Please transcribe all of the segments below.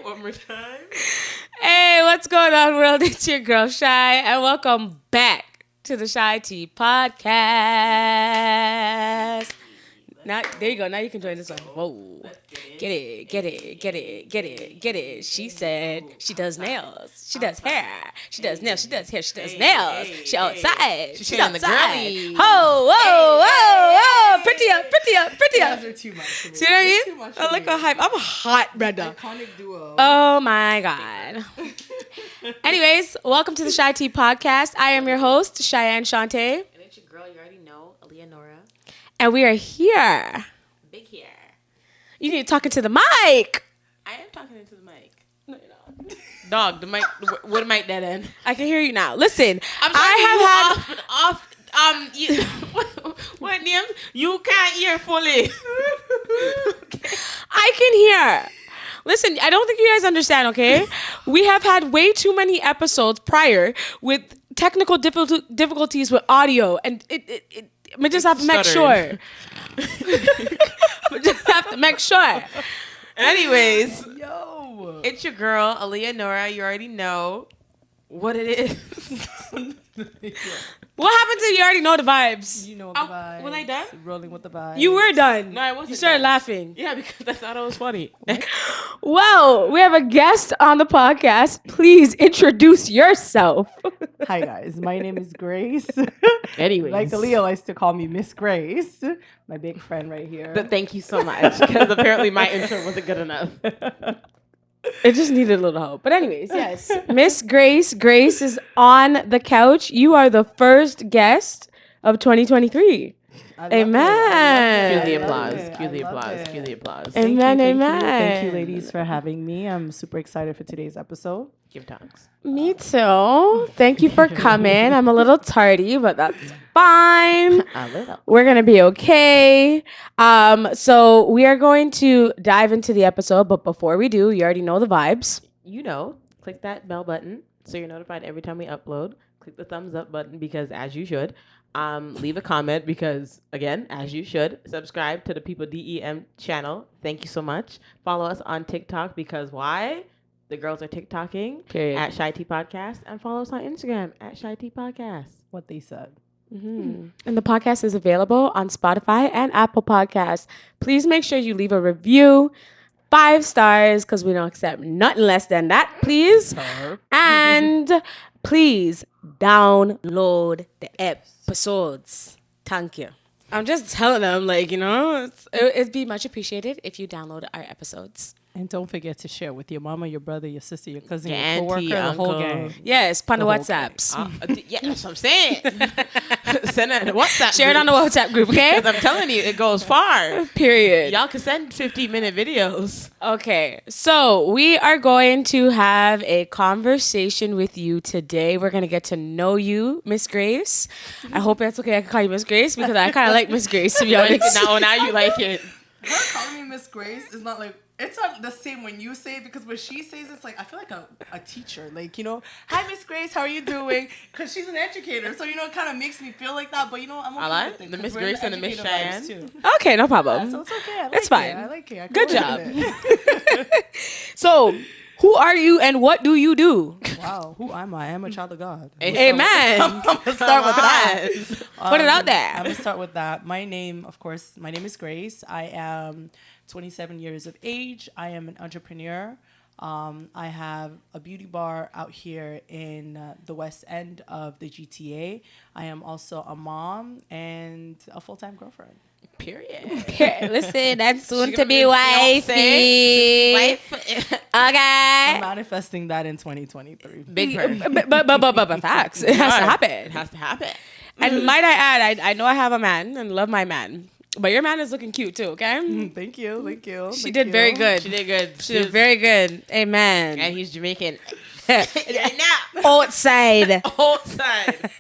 One more time. Hey, what's going on, world? It's your girl, Shy, and welcome back to the CheyTea podcast. Now, there you go. Now you can join this one. Whoa. Get it. She said she does nails. She does hair. She does nails. She does hair. She does nails. She outside. She's on the outside. girlies. Whoa. Pretty up. Those are too much for me. See what I mean? Too much Oh, for look me. how hype. I'm a hot Brenda. Iconic duo. Oh my God. Anyways, welcome to the CheyTea podcast. I am your host, Cheyenne Shante. And it's your girl, you already know, Leonora. And we are here. Big here. You need to talk into the mic. I am talking into the mic. No, you're not. Dog, the mic, what mic that in? I can hear you now. Listen, I have had off. You, what name? You can't hear fully. I can hear. Listen, I don't think you guys understand, okay? We have had way too many episodes prior with technical difficulties with audio, and we just have to make sure. We just have to make sure. Anyways, Yo. it's your girl, Leonora. You already know what it is. What happened to you already know the vibes? You know the vibes. Was I done? Rolling with the vibes. You were done. No, I wasn't You started done. laughing. Yeah, because I thought it was funny. Well, we have a guest on the podcast. Please introduce yourself. Hi, guys. My name is Grace. Anyways. Like Leo likes to call me Miss Grace. My big friend right here. But thank you so much, because apparently my intro wasn't good enough. It just needed a little help. But anyways, yes. Miss Grace. Grace is on the couch. You are the first guest of 2023. I love Amen. it. Cue the I love applause. it. Cue I the love applause. it. Cue the applause. Thank you, Amen, thank you. amen. Thank you, ladies, for having me. I'm super excited for today's episode. Give tongues. Me too. Thank you for coming. I'm a little tardy, but that's fine. A little. We're going to be okay. So we are going to dive into the episode. But before we do, you already know the vibes. You know, click that bell button so you're notified every time we upload. Click the thumbs up button because as you should. Leave a comment because, again, as you should. Subscribe to the People DEM channel. Thank you so much. Follow us on TikTok because why? The girls are TikToking Period. at CheyTea Podcast. And follow us on Instagram at CheyTea Podcast. What they said. And the podcast is available on Spotify and Apple Podcasts. Please make sure you leave a review. 5 stars because we don't accept nothing less than that, please. And please download the episodes. Thank you. I'm just telling them, it'd be much appreciated if you download our episodes. And don't forget to share with your mama, your brother, your sister, your cousin, Your your auntie, coworker, the whole uncle. gang. Yes, on the whole WhatsApps. Yeah, that's what I'm saying. Send it in the WhatsApp Share it on the WhatsApp group, okay? Because I'm telling you, it goes far. Period. Y'all can send 15-minute videos. Okay, so we are going to have a conversation with you today. We're going to get to know you, Miss Grace. I hope that's okay. I can call you Miss Grace because I kind of like Miss Grace, to be honest. now you like it. Her calling me Miss Grace is not like, it's not the same when you say it because when she says it's like, I feel like a teacher. Like, hi, Miss Grace, how are you doing? Because she's an educator. So, it kind of makes me feel like that. But, I'm okay I like with it. the 'cause Miss we're in Grace and the Miss educator vibes, Cheyenne. too. Okay, no problem. So it's okay. I like It's it. fine. I like it. I can Good work job. with it. So, who are you and what do you do? Wow. Who am I? I am a child of God. Amen. I'm going to start with that. Put it out there. I'm going to start with that. My name is Grace. I am 27 years of age. I am an entrepreneur. I have a beauty bar out here in the west end of the GTA. I am also a mom and a full-time girlfriend. Period. Listen, that's soon She to gonna be be wifey. Wife. I'm Okay. manifesting that in 2023. Big bird. But facts. It has to It happen. has to happen. And might I add, I know I have a man and love my man. But your man is looking cute too, okay? Thank you. Thank you. She Thank did you. very good. She did good. She did very good. Amen. And he's Jamaican. Now. Outside. Outside.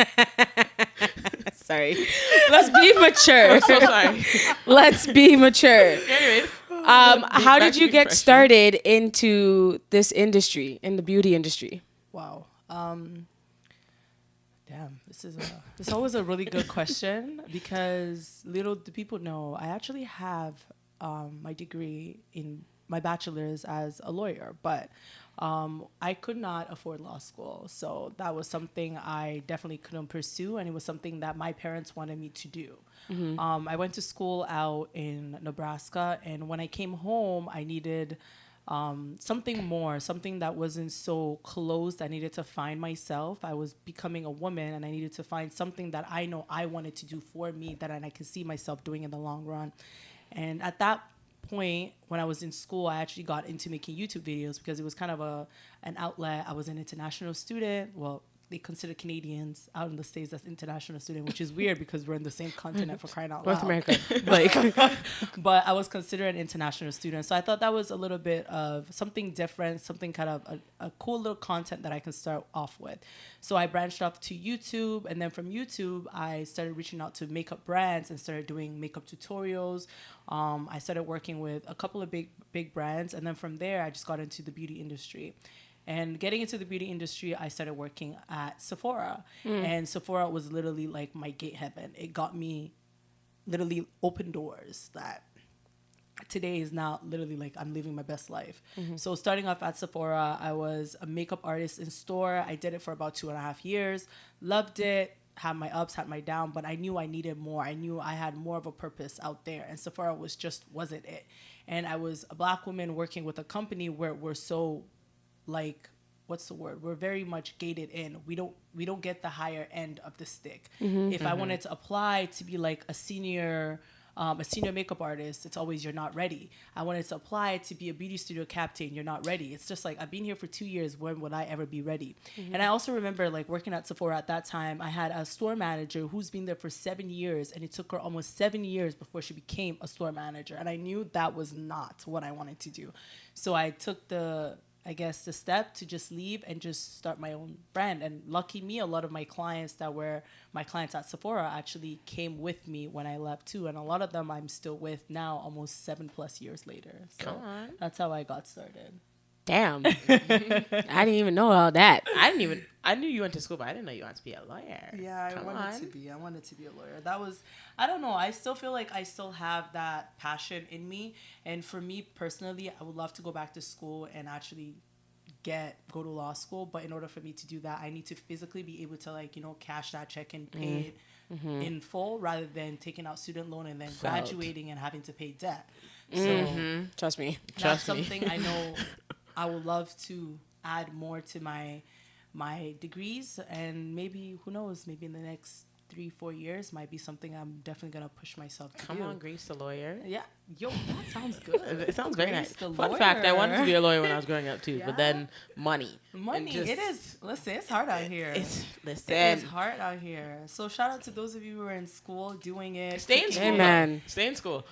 Sorry. Let's be mature. So sorry. Let's be mature. Anyways, How back did to you being get professional. started into this industry, in the beauty industry? Wow. Damn, this is always a really good question because little do people know I actually have my degree in my bachelor's as a lawyer, but I could not afford law school, so that was something I definitely couldn't pursue, and it was something that my parents wanted me to do. I went to school out in Nebraska, and when I came home, I needed something more, something that wasn't so closed. I needed to find myself. I was becoming a woman, and I needed to find something that I know I wanted to do for me, that I could see myself doing in the long run. And at that point, when I was in school, I actually got into making YouTube videos because it was kind of an outlet. I was an international student. Well, they consider Canadians out in the States as international student, which is weird because we're in the same continent, for crying out loud. North America. Like, but I was considered an international student. So I thought that was a little bit of something different, something kind of a cool little content that I can start off with. So I branched off to YouTube. And then from YouTube, I started reaching out to makeup brands and started doing makeup tutorials. I started working with a couple of big brands. And then from there, I just got into the beauty industry. And getting into the beauty industry, I started working at Sephora. And Sephora was literally like my gate heaven. It got me literally open doors that today is now literally like I'm living my best life. So starting off at Sephora, I was a makeup artist in store. I did it for about 2.5 years. Loved it. Had my ups, had my down, but I knew I needed more. I knew I had more of a purpose out there. And Sephora wasn't it. And I was a Black woman working with a company where we're so like, what's the word? We're very much gated in. We don't get the higher end of the stick. If I wanted to apply to be like a senior makeup artist, it's always you're not ready. I wanted to apply to be a beauty studio captain, you're not ready. It's just like I've been here for 2 years. When would I ever be ready? And I also remember like working at Sephora at that time. I had a store manager who's been there for 7 years, and it took her almost 7 years before she became a store manager. And I knew that was not what I wanted to do. So I took the step to just leave and just start my own brand. And lucky me, a lot of my clients that were my clients at Sephora actually came with me when I left too. And a lot of them I'm still with now, almost 7+ years later. So Come on. that's how I got started. Damn. I didn't even know all that. I knew you went to school, but I didn't know you wanted to be a lawyer. Yeah, I wanted to be a lawyer. That was, I don't know. I still feel like I still have that passion in me. And for me personally, I would love to go back to school and actually go to law school. But in order for me to do that, I need to physically be able to cash that check and pay it in full, rather than taking out student loan and then graduating and having to pay debt. So Trust me. that's something I know I would love to add more to my degrees, and maybe, who knows, maybe in the next 3-4 years might be something I'm definitely gonna push myself to do. Come on, Grace the lawyer. Yeah, that sounds good. It sounds very nice. Grace the Fun fact, I wanted to be lawyer. a lawyer when I was growing up too, Yeah. but then money. Money, It it is. Listen, it's hard out here. It's It's listen. hard out here. So shout out to those of you who are in school doing it. Stay in kicking school. it. Amen. Stay in school.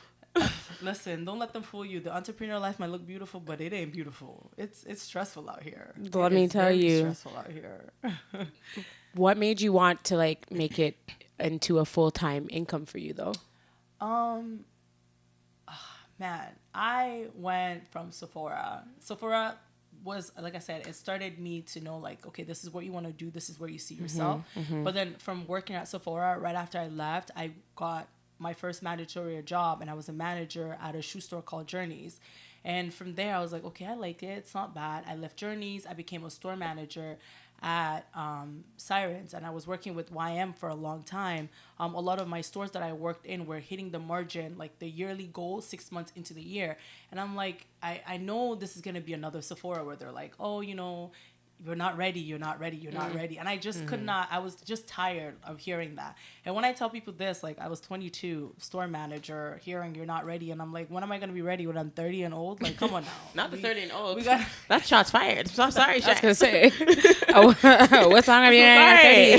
Listen, don't let them fool you. The entrepreneur life might look beautiful, but it ain't beautiful. It's stressful out here. Let It me is tell very you. stressful out here. What made you want to make it into a full-time income for you though? Man, I went from Sephora. Sephora was, like I said, it started me to know okay, this is what you want to do. This is where you see yourself. But then from working at Sephora, right after I left, I got my first managerial job, and I was a manager at a shoe store called Journeys. And from there, I was like, okay, I like it. It's not bad. I left Journeys. I became a store manager at Sirens, and I was working with YM for a long time. A lot of my stores that I worked in were hitting the margin, like the yearly goal 6 months into the year. And I'm like, I know this is going to be another Sephora where they're like, oh, you're not ready, you're not ready, you're not ready. And I just could not, I was just tired of hearing that. And when I tell people this, I was 22, store manager, hearing you're not ready. And I'm like, when am I going to be ready? When I'm 30 and old? Like, come on now. Not the 30 and old. We got That shot's fired. So I'm sorry, I was Shaq. gonna say, what song are you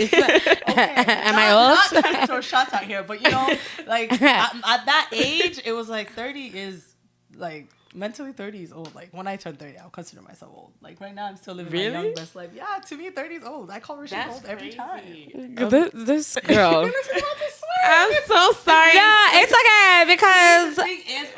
Sorry. Am I old? Not trying to throw shots out here, but at that age, it was like 30 is like mentally 30 is old. Like when I turn 30, I'll consider myself old. Like right now, I'm still living Really? my young best life. Yeah, to me, 30 is old. I call Rashid old every time. This girl. I'm so sorry. Yeah, it's okay because The thing is,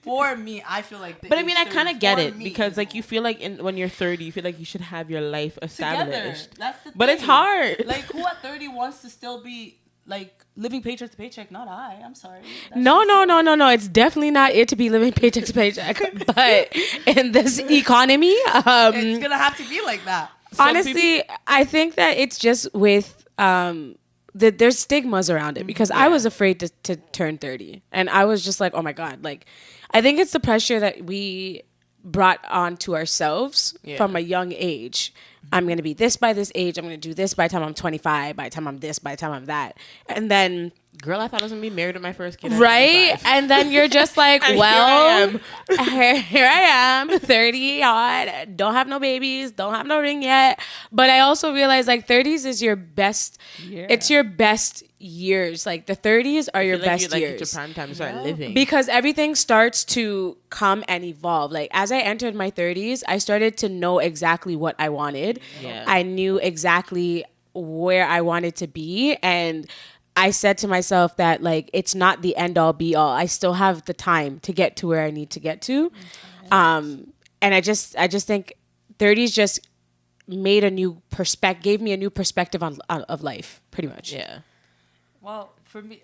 for me, I feel like. But I mean, I kind of get it me because is like you feel like when you're 30, you feel like you should have your life together. established. That's the But thing. it's hard. Like who at 30 wants to still be like living paycheck to paycheck? Not I. I'm sorry. That's no. just- It's definitely not it to be living paycheck to paycheck. But in this economy, It's gonna have to be like that. honestly, I think that it's just with there's stigmas around it because I was afraid to turn 30 and I was just like, oh my God, like I think it's the pressure that we brought on to ourselves from a young age. I'm going to be this by this age. I'm going to do this by the time I'm 25, by the time I'm this, by the time I'm that. And then Girl, I thought I was gonna be married to my first kid. At right? 25. And then you're just like, And well, here I am, 30 odd, don't have no babies, don't have no ring yet. But I also realize like 30s is your best, it's your best years. Like the 30s are your I feel like best you, like, years. it's your prime time to start living. Because everything starts to come and evolve. Like as I entered my 30s, I started to know exactly what I wanted. Yeah. I knew exactly where I wanted to be, and I said to myself that like it's not the end all be all. I still have the time to get to where I need to get to. And I just think 30s just made a new gave me a new perspective on of life, pretty much. Yeah. Well, for me.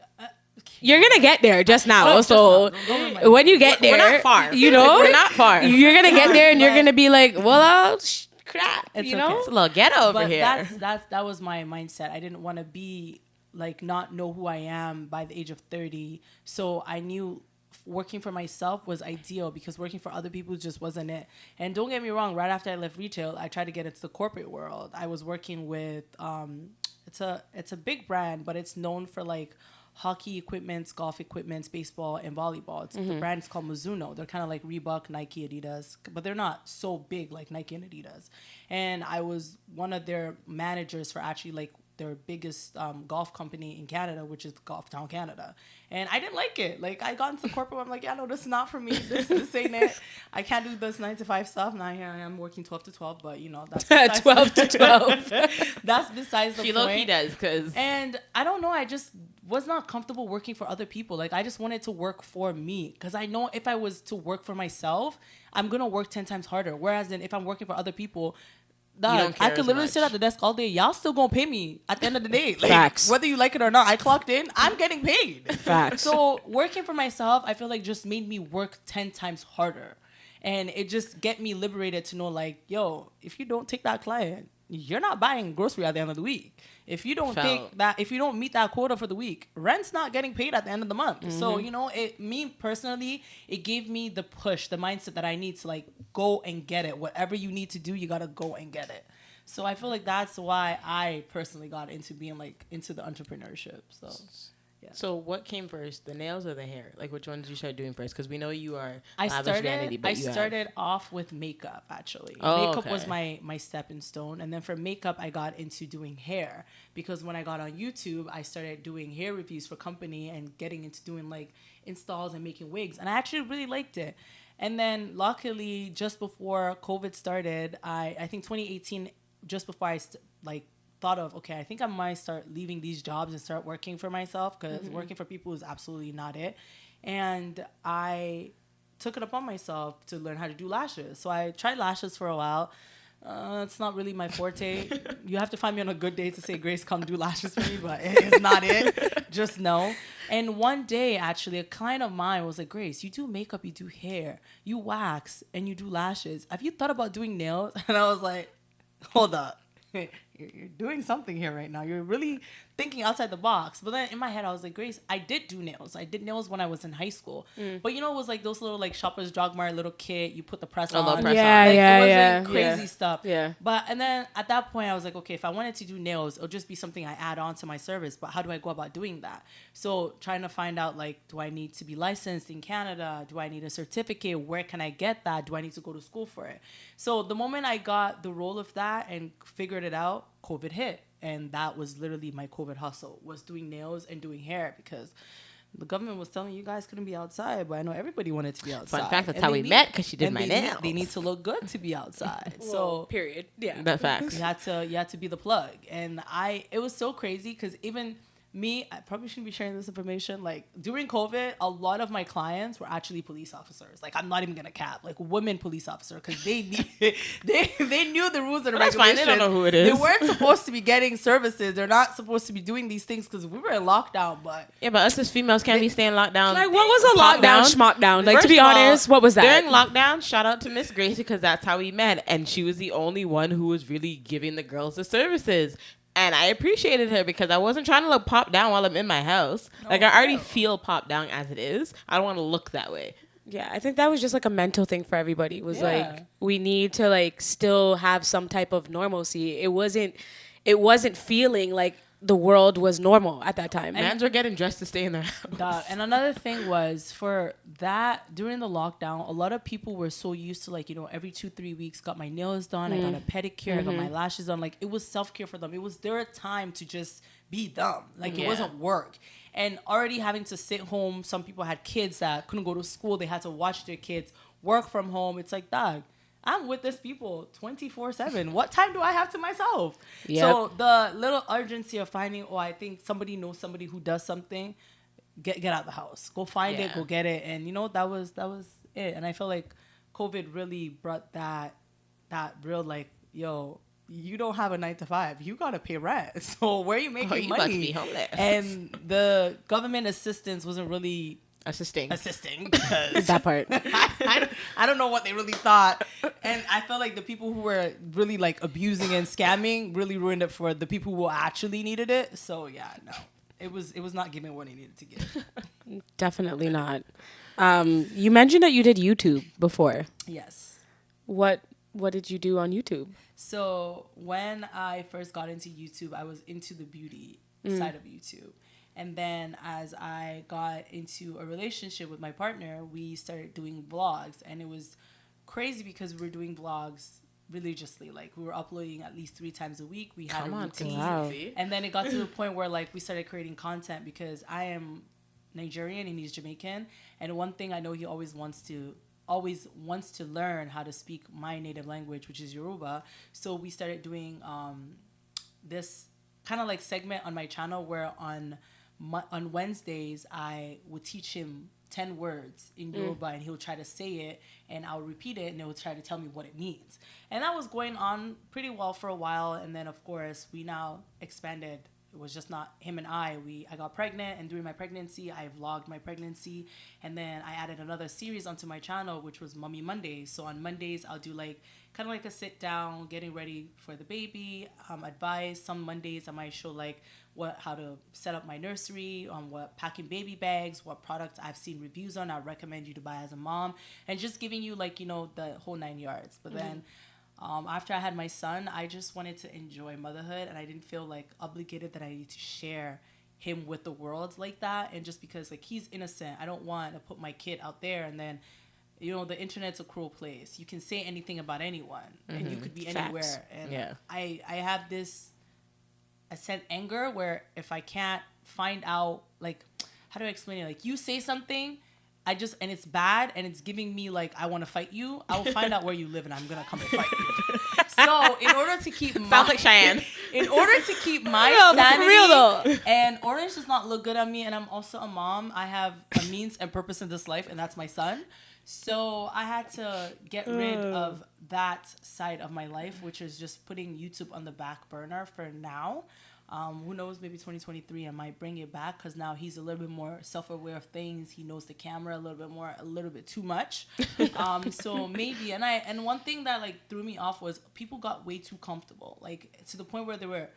You're gonna get there just now. just So now. Don't remind when you get there, We're not far. you know, We're not far. You're gonna get there and you're gonna be like, well, crap, It's you know. okay. It's a little ghetto over But here. that was my mindset. I didn't want to be like not know who I am by the age of 30. So I knew working for myself was ideal because working for other people just wasn't it. And don't get me wrong, right after I left retail, I tried to get into the corporate world. I was working with it's a big brand, but it's known for like hockey equipments, golf equipments, baseball, and volleyball. The brand is called Mizuno. They're kind of like Reebok, Nike, Adidas, but they're not so big like Nike and Adidas. And I was one of their managers for actually like their biggest golf company in Canada, which is Golf Town Canada. And I didn't like it. Like I got into corporate, I'm like, yeah, no, this is not for me. This ain't it. I can't do this 9 to 5 stuff. Now here I am working 12 to 12, but you know, that's besides 12 to 12. that's besides the She point. low-key does, because And I don't know, I just was not comfortable working for other people. Like I just wanted to work for me because I know if I was to work for myself, I'm gonna work 10 times harder. Whereas then if I'm working for other people, don't care I could as literally much. sit at the desk all day. Y'all still gonna pay me at the end of the day. Like, Facts. whether you like it or not, I clocked in. I'm getting paid. Facts. So working for myself, I feel like just made me work 10 times harder, and it just get me liberated to know like, yo, if you don't take that client, you're not buying grocery at the end of the week. If you don't if you don't meet that quota for the week, rent's not getting paid at the end of the month. So, you know, me personally, it gave me the push, the mindset that I need to like go and get it. Whatever you need to do, you got to go and get it. So I feel like that's why I personally got into being like into the entrepreneurship. So So what came first, the nails or the hair? Like which ones you started doing first? Because we know you are I lavish vanity, but I you have- started off with makeup actually. Oh, Makeup was okay. my stepping stone, and then for makeup I got into doing hair because when I got on YouTube I started doing hair reviews for company and getting into doing like installs and making wigs, and I actually really liked it. And then luckily just before COVID started, I think 2018, just before I thought of, okay, I think I might start leaving these jobs and start working for myself because working for people is absolutely not it. And I took it upon myself to learn how to do lashes. So I tried lashes for a while. It's not really my forte. You have to find me on a good day to say, Grace, come do lashes for me, but it's not it. Just no. And one day, actually, a client of mine was like, Grace, you do makeup, you do hair, you wax, and you do lashes. Have you thought about doing nails? And I was like, hold up. You're doing something here right now. You're really thinking outside the box. But then in my head, I was like, Grace, I did do nails. I did nails when I was in high school. But you know, it was like those little like Shoppers Drug Mart little kit. You put the press on. little press Yeah, on. Like, yeah, it wasn't yeah. crazy Yeah. stuff. Yeah. But and then at that point, I was like, okay, if I wanted to do nails, it'll just be something I add on to my service. But how do I go about doing that? So trying to find out like, do I need to be licensed in Canada? Do I need a certificate? Where can I get that? Do I need to go to school for it? So the moment I got the role of that and figured it out, COVID hit. And that was literally my COVID hustle, was doing nails and doing hair because the government was telling you guys couldn't be outside, but I know everybody wanted to be outside. Fun fact, that's And how they we need- met, because she did and my they nails. They need to look good to be outside. Well, So period. Yeah. That facts. you had to be the plug. And it was so crazy because even me, I probably shouldn't be sharing this information. Like during COVID, a lot of my clients were actually police officers. Like I'm not even gonna cap, like women police officer, because they knew the rules and That's fine. regulations. They don't know who it is. They weren't supposed to be getting services. They're not supposed to be doing these things because we were in lockdown. But Yeah, but us as females can't be staying locked down. Like, what was a Lockdown? lockdown, schmockdown? Like, First to be of all, honest, what was that? During lockdown, shout out to Miss Gracie, because that's how we met. And she was the only one who was really giving the girls the services. And I appreciated her because I wasn't trying to look pop down while I'm in my house. Like, I already feel pop down as it is. I don't want to look that way. Yeah, I think that was just like a mental thing for everybody. It was Yeah. like, we need to like still have some type of normalcy. It wasn't feeling like the world was normal at that time. Mans were getting dressed to stay in their house. And another thing was for that during the lockdown, a lot of people were so used to like, you know, every 2-3 weeks got my nails done, I got a pedicure, I got my lashes done. Like it was self-care for them. It was their time to just be them. Like it wasn't work. And already having to sit home, some people had kids that couldn't go to school. They had to watch their kids work from home. It's like, dog, I'm with these people 24/7. What time do I have to myself? Yep. So the little urgency of finding, I think somebody knows somebody who does something, get out of the house. Go find it, go get it. And you know, that was it. And I feel like COVID really brought that real like, yo, you don't have a 9 to 5. You gotta pay rent. So where are you making you money? about to be homeless. And the government assistance wasn't really Assisting. because That part. I don't know what they really thought. And I felt like the people who were really like abusing and scamming really ruined it for the people who actually needed it. So yeah, no. It was not giving what it needed to give. Definitely not. You mentioned that you did YouTube before. Yes. What did you do on YouTube? So when I first got into YouTube, I was into the beauty side of YouTube. And then as I got into a relationship with my partner, we started doing vlogs. And it was crazy because we were doing vlogs religiously. Like we were uploading at least 3 times a week. We had a routine. Wow. And then it got to the point where like we started creating content because I am Nigerian and he's Jamaican. And one thing I know he always wants to learn how to speak my native language, which is Yoruba. So we started doing this kind of like segment on my channel where on Wednesdays I would teach him 10 words in Yoruba and he'll try to say it and I'll repeat it and he'll try to tell me what it means. And that was going on pretty well for a while. And then of course we now expanded. It was just not him and I got pregnant, and during my pregnancy I vlogged my pregnancy, and then I added another series onto my channel, which was Mummy Mondays. So on Mondays I'll do like kind of like a sit down, getting ready for the baby, advice. Some Mondays I might show like how to set up my nursery, what packing baby bags, what products I've seen reviews on I recommend you to buy as a mom, and just giving you like, you know, the whole 9 yards. But then after I had my son, I just wanted to enjoy motherhood, and I didn't feel like obligated that I need to share him with the world like that. And just because like he's innocent, I don't want to put my kid out there, and then, you know, the internet's a cruel place. You can say anything about anyone, and you could be anywhere. And I have this said anger where if I can't find out, like, how do I explain it? Like, you say something, and it's bad, and it's giving me like I want to fight you. I will find out where you live, and I'm gonna come and fight you. So in order to keep Sounds like Cheyenne. In order to keep my sanity, real though. And orange does not look good on me, and I'm also a mom. I have a means and purpose in this life, and that's my son. So I had to get rid of that side of my life, which is just putting YouTube on the back burner for now. Who knows, maybe 2023 I might bring it back, because now he's a little bit more self-aware of things. He knows the camera a little bit too much. So maybe, and one thing that like threw me off was people got way too comfortable, like to the point where they were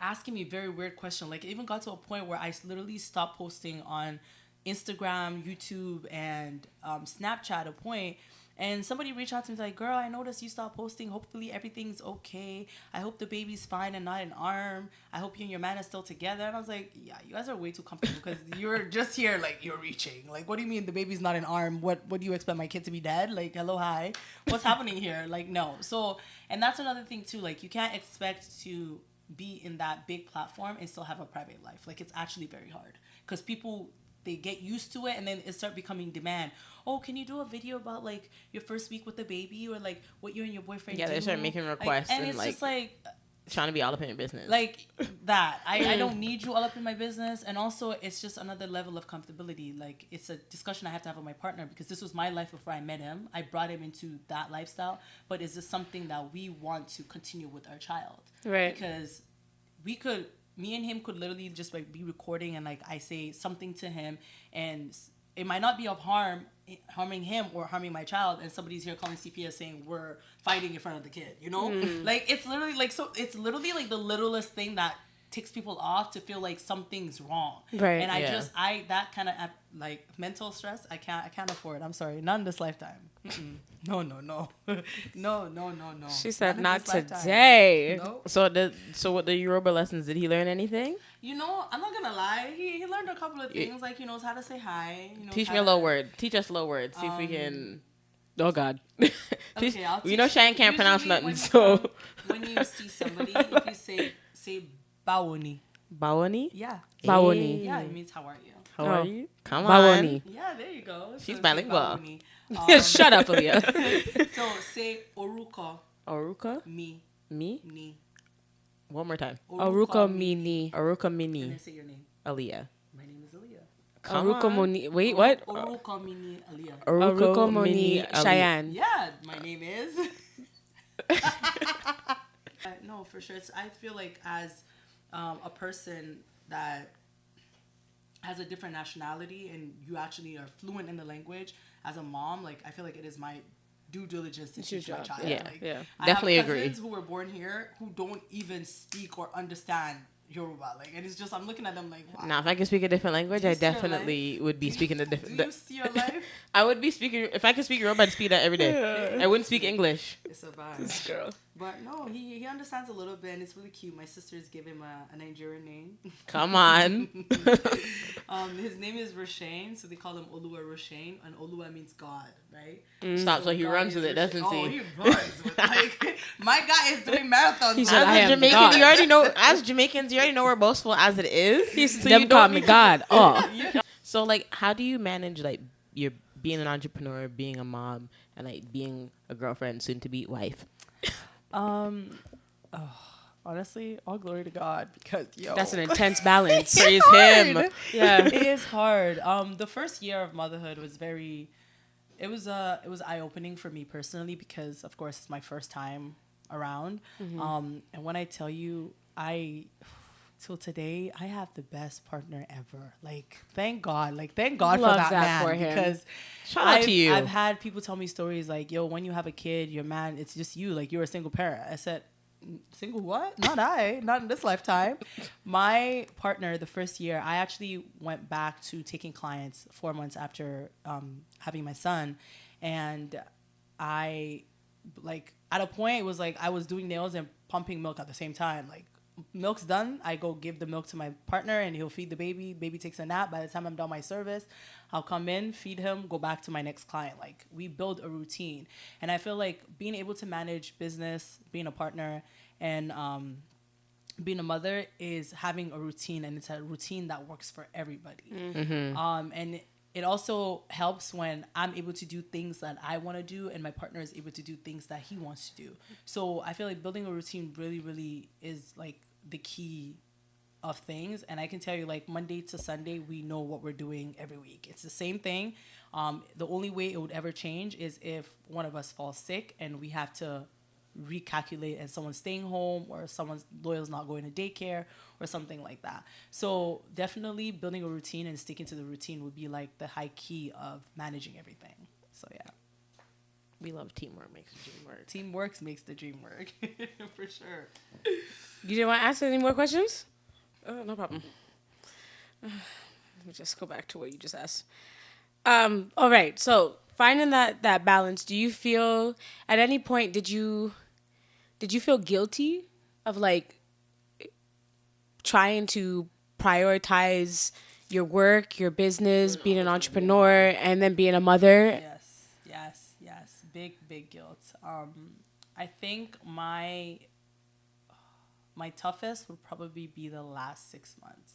asking me very weird questions. Like it even got to a point where I literally stopped posting on Instagram, YouTube, and Snapchat at a point. And somebody reached out to me like, girl, I noticed you stopped posting. Hopefully everything's okay. I hope the baby's fine and not an arm. I hope you and your man are still together. And I was like, yeah, you guys are way too comfortable, because you're just here like you're reaching. Like, what do you mean the baby's not an arm? What do you expect my kid to be dead? Like, hello, hi. What's happening here? Like, no. So, and that's another thing too. Like, you can't expect to be in that big platform and still have a private life. Like, it's actually very hard, because people they get used to it, and then it start becoming demand. Oh, can you do a video about like your first week with the baby, or like what you and your boyfriend do? They start making requests, and it's just like trying to be all up in your business. Like that. I don't need you all up in my business. And also, it's just another level of comfortability. Like, it's a discussion I have to have with my partner, because this was my life before I met him. I brought him into that lifestyle. But is this something that we want to continue with our child? Right. Because me and him could literally just like be recording, and like I say something to him, and it might not be of harming him or harming my child, and somebody's here calling CPS saying we're fighting in front of the kid, you know? Like, it's literally like, so it's literally like the littlest thing that ticks people off to feel like something's wrong. Right. And that kind of like mental stress, I can't afford. I'm sorry, not in this lifetime. No. no. She said, not lifetime. today. No. So what the Yoruba lessons, did he learn anything? You know, I'm not gonna lie. He learned a couple of things. Like, he knows how to say hi. Teach me a little word. Teach us a little word. See if we can. Oh God. Okay, I'll teach you know, Shane can't usually pronounce nothing. when So when you see somebody, if you say bawoni. Bawani. Yeah. Bawoni. Yeah, it means how are you? How are you? Come Bawoni. Yeah, there you go. She's say bilingual. bawoni. Shut up, Aaliyah. So say oruko Oruka. mi Me. ni. One more time. Aruka Mini. Oruka And Mini. then say your name. Aliyah. My name is Aaliyah. Come Aruka on. Moni. Wait, what? Oruko mini Aaliyah. Aruka Moni Aliyah. Cheyenne. Yeah, my name is. No, for sure. I feel like as a person that has a different nationality and you actually are fluent in the language, as a mom, like, I feel like it is my due diligence to teach my child. Yeah, Like, yeah. I Definitely have agree. cousins who were born here who don't even speak or understand Yoruba. Like, and it's just, I'm looking at them like, wow. Now, if I could speak a different language, Do you I see your definitely would be speaking a Do different. you see your life? I would be speaking. If I could speak Yoruba, I'd speak that every day. I wouldn't speak English. It's a vibe. This girl. But no, he understands a little bit, and it's really cute. My sisters give him a Nigerian name. Come on. His name is Roshane, so they call him Oluwa Roshane, and Oluwa means God, right? Stop. So he God runs is with it, Roshane. doesn't Oh, he? he runs with like my guy is doing marathons. He said, As I a am Jamaican, God. you already know. As Jamaicans, you already know we're boastful as it is. So them call me God. Oh. So, like, how do you manage, like, you're being an entrepreneur, being a mom, and like being a girlfriend, soon to be wife? Honestly, all glory to God, because That's an intense balance. Praise him. Yeah. It is hard. The first year of motherhood was it was eye opening for me personally, because of course it's my first time around. And when I tell you, till today, I have the best partner ever. Like, thank God for Loves that that man, for him. because Shout out to you. I've had people tell me stories like, yo, when you have a kid, your man, it's just you, like, you're a single parent. I said, single what? Not in this lifetime. My partner, the first year, I actually went back to taking clients 4 months after having my son, and I, like, at a point, it was like I was doing nails and pumping milk at the same time. Like, milk's done, I go give the milk to my partner, and he'll feed the baby. Baby takes a nap. By the time I'm done my service, I'll come in, feed him, go back to my next client. Like, we build a routine. And I feel like being able to manage business, being a partner, and being a mother is having a routine, and it's a routine that works for everybody. And it also helps when I'm able to do things that I want to do, and my partner is able to do things that he wants to do. So I feel like building a routine really, really is like the key of things. And I can tell you, like, Monday to Sunday, we know what we're doing every week. It's the same thing. The only way it would ever change is if one of us falls sick and we have to recalculate, and someone's staying home, or someone's loyal's not going to daycare, or something like that. So definitely building a routine and sticking to the routine would be like the high key of managing everything. So yeah, We love teamwork makes the dream work. teamwork makes the dream work. For sure. You didn't want to ask any more questions? No problem. Let me just go back to what you just asked. All right. So finding that balance, do you feel at any point did you feel guilty of like trying to prioritize your work, your business, being an entrepreneur, and then being a mother? Yes. Big guilt. I think my toughest would probably be the last 6 months.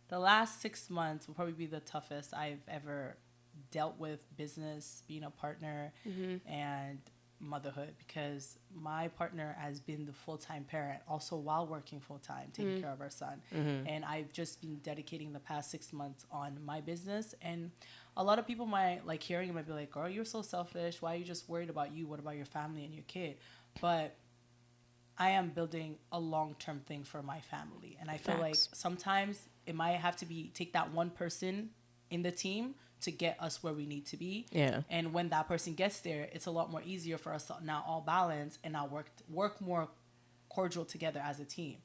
the last 6 months will probably be the toughest I've ever dealt with business, being a partner, and motherhood, because my partner has been the full-time parent also while working full-time, taking care of our son. And I've just been dedicating the past 6 months on my business. And a lot of people might like hearing it might be like, girl, you're so selfish. Why are you just worried about you? What about your family and your kid? But I am building a long-term thing for my family. And I feel like sometimes it might have to be take that one person in the team to get us where we need to be. Yeah. And when that person gets there, it's a lot more easier for us to now all balance and now work more cordial together as a team.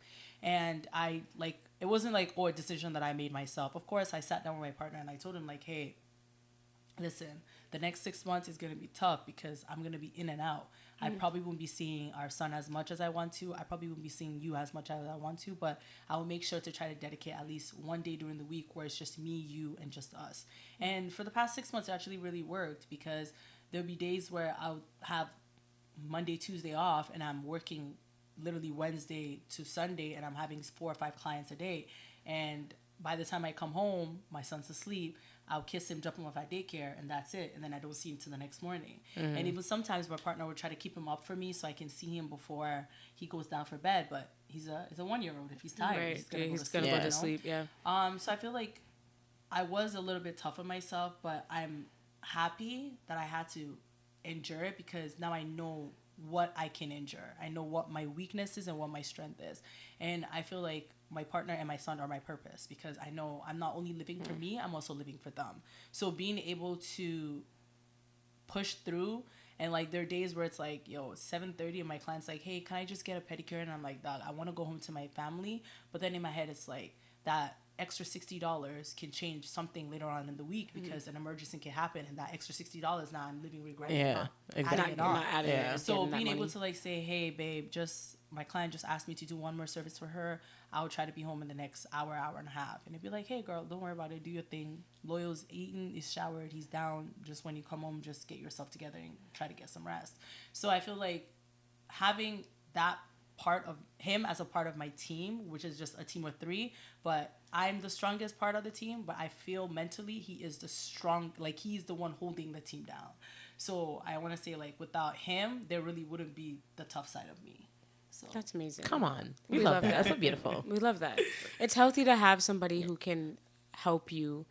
And I like, it wasn't like, oh, a decision that I made myself. Of course, I sat down with my partner and I told him like, hey, listen, the next 6 months is going to be tough because I'm going to be in and out. I probably won't be seeing our son as much as I want to. I probably won't be seeing you as much as I want to, but I will make sure to try to dedicate at least one day during the week where it's just me, you, and just us. And for the past 6 months, it actually really worked because there'll be days where I'll have Monday, Tuesday off, and I'm working literally Wednesday to Sunday, and I'm having 4 or 5 clients a day. And by the time I come home, my son's asleep. I'll kiss him, drop him off at daycare, and that's it. And then I don't see him till the next morning. And even sometimes my partner would try to keep him up for me so I can see him before he goes down for bed. But he's a 1-year-old. If he's tired, he's gonna go to sleep. Yeah. So I feel like I was a little bit tough on myself, but I'm happy that I had to endure it because now I know what I can endure. I know what my weakness is and what my strength is. And I feel like my partner and my son are my purpose because I know I'm not only living for me, I'm also living for them. So being able to push through, and like there are days where it's like, yo, 7:30 and my client's like, hey, can I just get a pedicure? And I'm like, dog, I want to go home to my family. But then in my head, it's like that extra $60 can change something later on in the week because an emergency can happen, and that extra $60 now I'm living regretting exactly. adding it on. So being able money. to like say, hey babe, just my client just asked me to do one more service for her. I'll try to be home in the next hour and a half. And it'd be like, hey girl, don't worry about it. Do your thing. Loyal's eaten, is showered, he's down. Just when you come home, just get yourself together and try to get some rest. So I feel like having that part of him as a part of my team, which is just a team of 3, but I'm the strongest part of the team, but I feel mentally he is he's the one holding the team down. So I want to say like without him, there really wouldn't be the tough side of me. So That's amazing. Come on. We We love love that. that. That's so beautiful. We love that. It's healthy to have somebody who can help you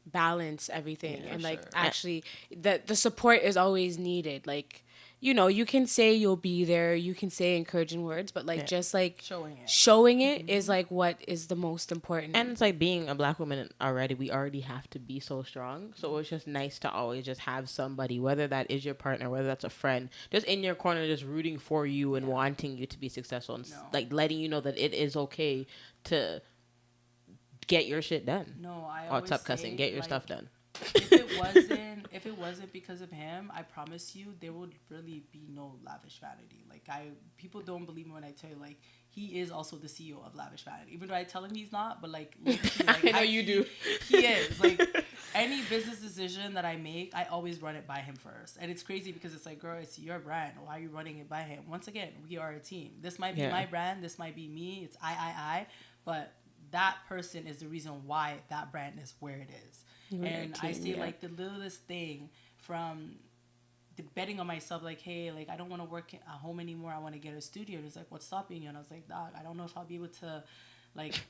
balance everything, and like actually the support is always needed. Like, you know, you can say you'll be there, you can say encouraging words, but like just like showing it is like what is the most important. And it's like being a Black woman already, we already have to be so strong. So it's just nice to always just have somebody, whether that is your partner, whether that's a friend, just in your corner, just rooting for you and wanting you to be successful and like letting you know that it is okay to get your shit done. No, I always stop cussing. Get your stuff done. If it wasn't because of him, I promise you there would really be no Lavish Vanity. Like people don't believe me when I tell you like he is also the CEO of Lavish Vanity. Even though I tell him he's not, but like, like I know you do. He is. Like any business decision that I make, I always run it by him first. And it's crazy because it's like, girl, it's your brand. Why are you running it by him? Once again, we are a team. This might be my brand. This might be me. It's I. But that person is the reason why that brand is where it is. And I say like the littlest thing from the betting on myself, like, hey, like I don't want to work at home anymore. I want to get a studio. And he's like, what's stopping you? And I was like, dog, I don't know if I'll be able to, like,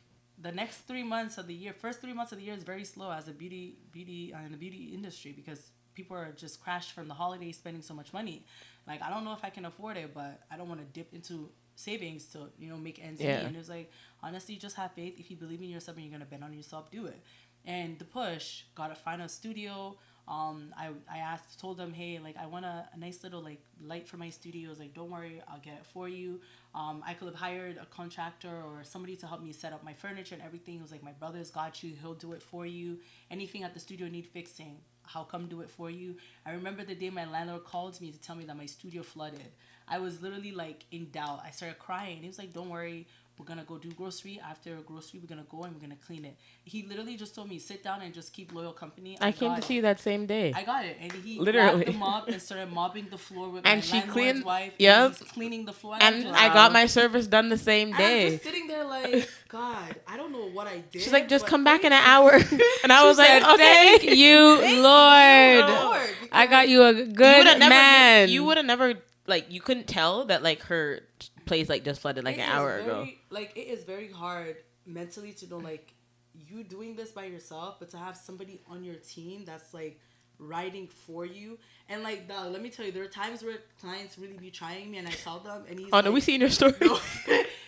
the next 3 months of the year. First 3 months of the year is very slow as a beauty in the beauty industry because people are just crashed from the holidays, spending so much money. Like I don't know if I can afford it, but I don't want to dip into savings to make ends meet. And it was like, honestly, just have faith. If you believe in yourself and you're gonna bet on yourself, do it. And the push, gotta find a studio. I told them, hey, like I want a nice little like light for my studio. I was like, don't worry, I'll get it for you. I could have hired a contractor or somebody to help me set up my furniture and everything. It was like, my brother's got you, he'll do it for you. Anything at the studio need fixing, I'll come do it for you. I remember the day my landlord called me to tell me that my studio flooded. I was literally like in doubt. I started crying. He was like, don't worry, we're gonna go do grocery. After grocery, we're gonna go and we're gonna clean it. He literally just told me, sit down and just keep loyal company. I came to see you that same day. I got it, and he Literally. grabbed the mop and started mopping the floor with And my she landlord's cleaned- wife. Yep. And he's cleaning the floor. And I got my service done the same I'm day. just sitting there like, God, I don't know what I did. She's like, just but come back in an thank hour. And I was like, okay. Thank you, Lord. Lord, I got you a good man. You would have never, like, you couldn't tell that, like, her place, like, just flooded, like, It an is hour ago. Like, it is very hard mentally to know, like, you doing this by yourself, but to have somebody on your team that's, like, riding for you. And, like, let me tell you, there are times where clients really be trying me, and I tell them, and he's Oh, like, no, we seen your story. no.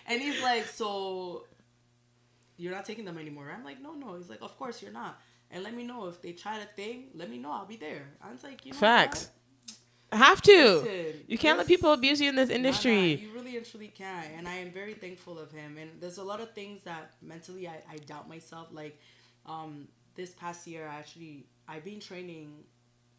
And he's like, so you're not taking them anymore? I'm like, no. He's like, of course you're not. And let me know if they try a thing. Let me know. I'll be there. I was like, you know, Facts. what? Have to. Listen, You can't let people abuse you in this industry. You really and truly can. And I am very thankful of him. And there's a lot of things that mentally I doubt myself. Like this past year, I've been training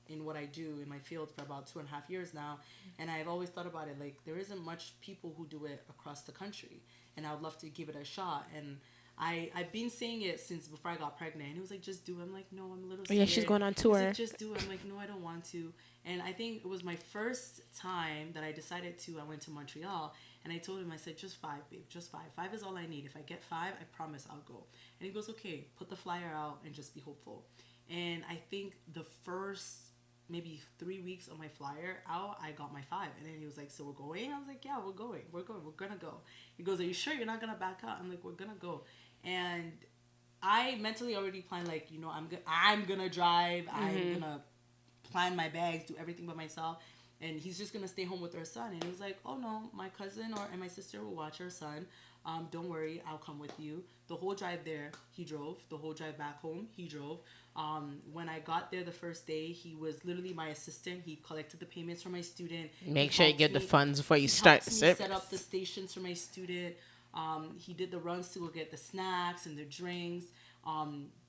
in what I do in my field for about 2.5 years now. And I've always thought about it, like, there isn't much people who do it across the country. And I would love to give it a shot. And I've been saying it since before I got pregnant. And he was like, just do it. I'm like, no, I'm a little scared. Yeah, she's going on tour. He's like, just do it. I'm like, no, I don't want to. And I think it was my first time that I decided to. I went to Montreal and I told him, I said, just 5, babe, just 5. 5 is all I need. If I get 5, I promise I'll go. And he goes, okay, put the flyer out and just be hopeful. And I think the first maybe 3 weeks of my flyer out, I got my 5. And then he was like, so we're going? I was like, yeah, we're going. We're gonna go. He goes, are you sure you're not gonna back out? I'm like, we're gonna go. And I mentally already planned, like, you know, I'm gonna drive. Mm-hmm. I'm gonna plan my bags, do everything by myself. And he's just gonna stay home with our son. And he was like, oh no, my cousin and my sister will watch our son. Don't worry, I'll come with you. The whole drive there, he drove. The whole drive back home, he drove. When I got there the first day, he was literally my assistant. He collected the payments for my student. Make sure you get the funds before you start. Set up the stations for my student. He did the runs to go get the snacks and the drinks,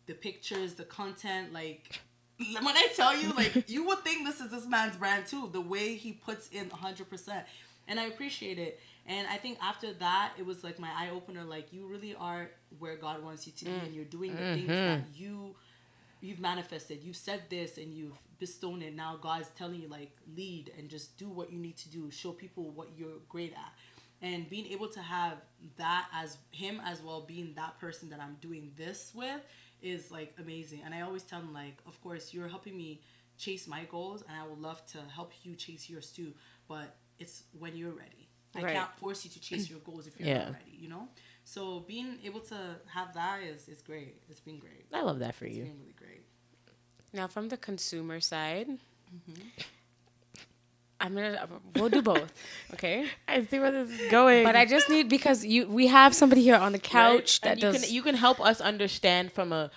the pictures, the content. Like, when I tell you, like, you would think this is this man's brand too. The way he puts in 100%, and I appreciate it. And I think after that, it was like my eye opener. Like, you really are where God wants you to be, and you're doing the things that you've manifested. You've said this and you've bestowed it. Now God's telling you, like, lead and just do what you need to do. Show people what you're great at. And being able to have that as him as well, being that person that I'm doing this with, is, like, amazing. And I always tell him, like, of course, you're helping me chase my goals, and I would love to help you chase yours too. But it's when you're ready. I can't force you to chase your goals if you're not ready, you know? So being able to have that is great. It's been great. I love that for you. It's been really great. Now, from the consumer side, we'll do both, okay? I see where this is going. But I just need, because we have somebody here on the couch that does. You can help us understand from a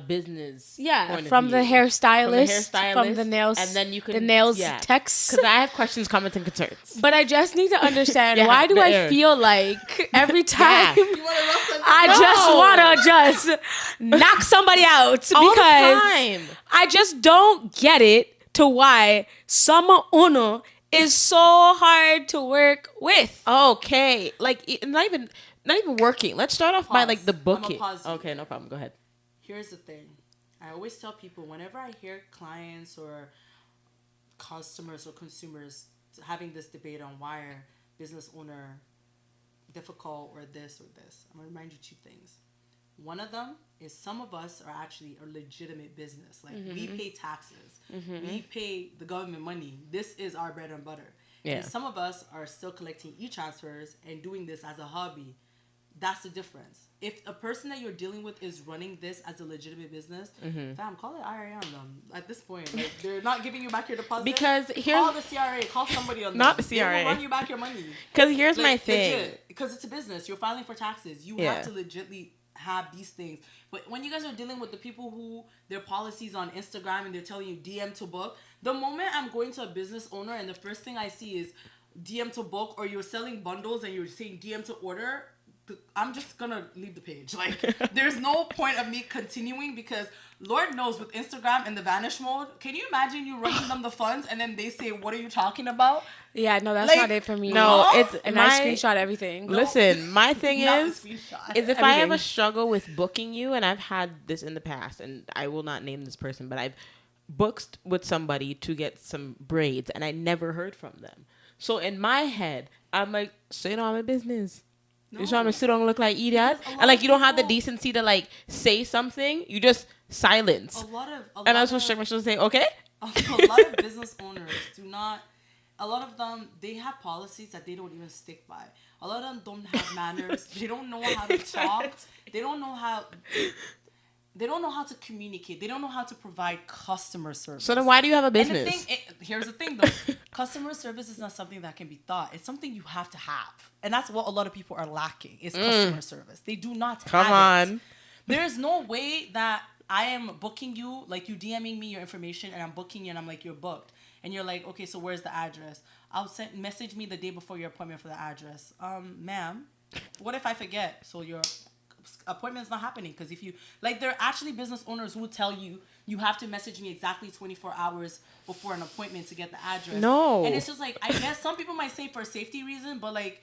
business. point of from the view. hairstylist, from the nails, and then you can the nails text. Because I have questions, comments, and concerns. But I just need to understand, why do I feel like every time I just want to just knock somebody out? Because All the time. I just don't get it to why Sama Uno is so hard to work with. Okay, like, not even working. Let's start off by, like, the booking. Okay, no problem. Go ahead. Here's the thing. I always tell people, whenever I hear clients or customers or consumers having this debate on why are business owner difficult or this, I'm going to remind you 2 things. One of them is some of us are actually a legitimate business. Like, we pay taxes. We pay the government money. This is our bread and butter. Yeah. And some of us are still collecting e-transfers and doing this as a hobby. That's the difference. If a person that you're dealing with is running this as a legitimate business, fam, call it IRA on them at this point. Like, they're not giving you back your deposit. Because call the CRA, call somebody on not them. the CRA. They will run you back your money. Because here's my thing. Because it's a business. You're filing for taxes. You have to legitly have these things. But when you guys are dealing with the people who their policies on Instagram and they're telling you DM to book, the moment I'm going to a business owner and the first thing I see is DM to book, or you're selling bundles and you're saying DM to order, I'm just gonna leave the page. Like, there's no point of me continuing because Lord knows with Instagram in the vanish mode, can you imagine you running them the funds and then they say, "What are you talking about?" Yeah, no, that's Like, not it for me. No, Huh? it's And my I screenshot everything. Listen, my thing Not the is screenshot. if I have Everything. a struggle with booking you, and I've had this in the past, and I will not name this person, but I've booked with somebody to get some braids, and I never heard from them. So in my head, I'm like, say no, I'm a business. No. You trying to sit on and look like idiot, Because a lot and like of you don't have the people- decency to like say something. You just silence. A lot of And I was supposed to check my shoes and say, okay. a lot of business owners do not. A lot of them, they have policies that they don't even stick by. A lot of them don't have manners. They don't know how to talk. They don't know how. They don't know how to communicate. They don't know how to provide customer service. So then why do you have a And the business? thing, here's the thing though, customer service is not something that can be taught. It's something you have to have, and that's what a lot of people are lacking is customer service. They do not Come have it. on. There is no way that I am booking you, like you DMing me your information, and I'm booking you, and I'm like, you're booked, and you're like, okay, so where's the address? Message me the day before your appointment for the address. Ma'am, what if I forget? So your appointment's not happening because if you like, there are actually business owners who will tell you you have to message me exactly 24 hours before an appointment to get the address. No. And it's just like, I guess some people might say for a safety reason, but like,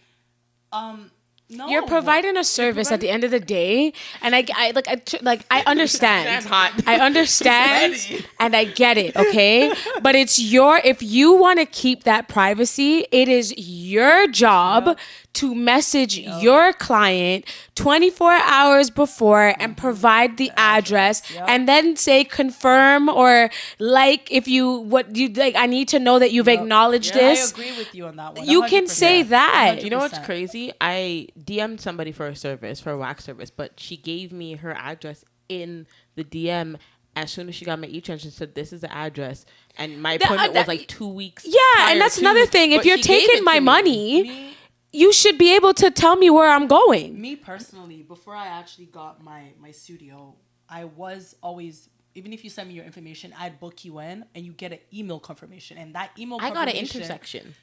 no. You're providing a service at the end of the day, and I understand. That's hot. I understand, Ready. and I get it. Okay, but it's if you want to keep that privacy, it is your job to message your client 24 hours before and provide the address, and then say confirm or like if you what you like. I need to know that you've acknowledged I this. agree with you on that one. You can 100%. say that. You know what's 100%. crazy? I DM'd somebody for a service, for a wax service, but she gave me her address in the DM as soon as she got my e-trend. She said, this is the address. And my appointment was like 2 weeks. Yeah, prior and that's to, another thing. If but you're she gave taking it my to me. money, you should be able to tell me where I'm going. Me personally, before I actually got my studio, I was always, even if you send me your information, I'd book you in and you get an email confirmation. And that email I got an confirmation, intersection.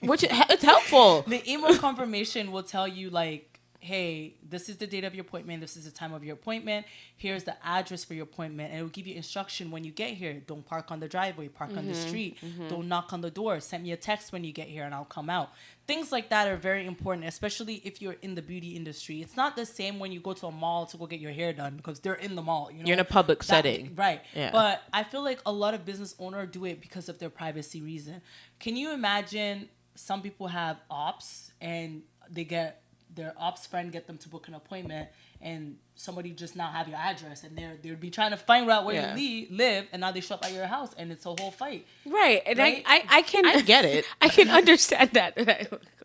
Which it's helpful. the email confirmation will tell you like, hey, this is the date of your appointment. This is the time of your appointment. Here's the address for your appointment. And it will give you instruction when you get here. Don't park on the driveway. Park on the street. Don't knock on the door. Send me a text when you get here and I'll come out. Things like that are very important, especially if you're in the beauty industry. It's not the same when you go to a mall to go get your hair done because they're in the mall. You know? You're in a public setting. Right. Yeah. But I feel like a lot of business owners do it because of their privacy reason. Can you imagine some people have ops and they get their ops friend get them to book an appointment and somebody just now have your address and they'd be trying to find out where you live and now they show up at your house and it's a whole fight. Right. And Right? I can I get it. I can understand that.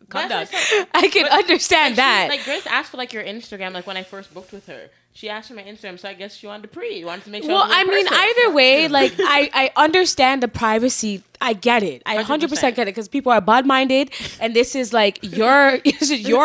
Calm down. That's what I can understand that. Like Grace asked for like your Instagram, like when I first booked with her. She asked for my Instagram, so I guess she wanted to wanted to make sure. Well, I I mean, either way, like I understand the privacy. I get it. I 100% 100%. get it because people are bud-minded, and this is like your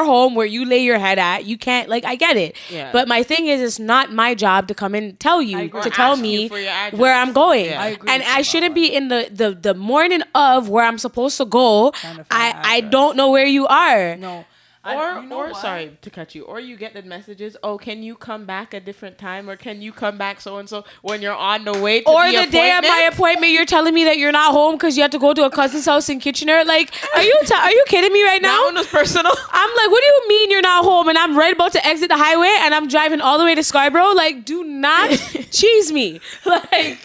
home where you lay your head at. You can't like I get it. Yeah. But my thing is, it's not my job to come and tell you agree. to Or tell ask me you for your address. where I'm going. Yeah. I agree And with you I about shouldn't that. be in the morning of where I'm supposed to go. Trying to find I address. don't know where you are. No. Or sorry to cut you, or you get the messages, oh, can you come back a different time, or can you come back so and so when you're on the way to Or the the day of my appointment, you're telling me that you're not home because you have to go to a cousin's house in Kitchener. Like, are you kidding me right now? That one was personal. I'm like, what do you mean you're not home? And I'm right about to exit the highway and I'm driving all the way to Scarborough. Like, do not cheese me. Like,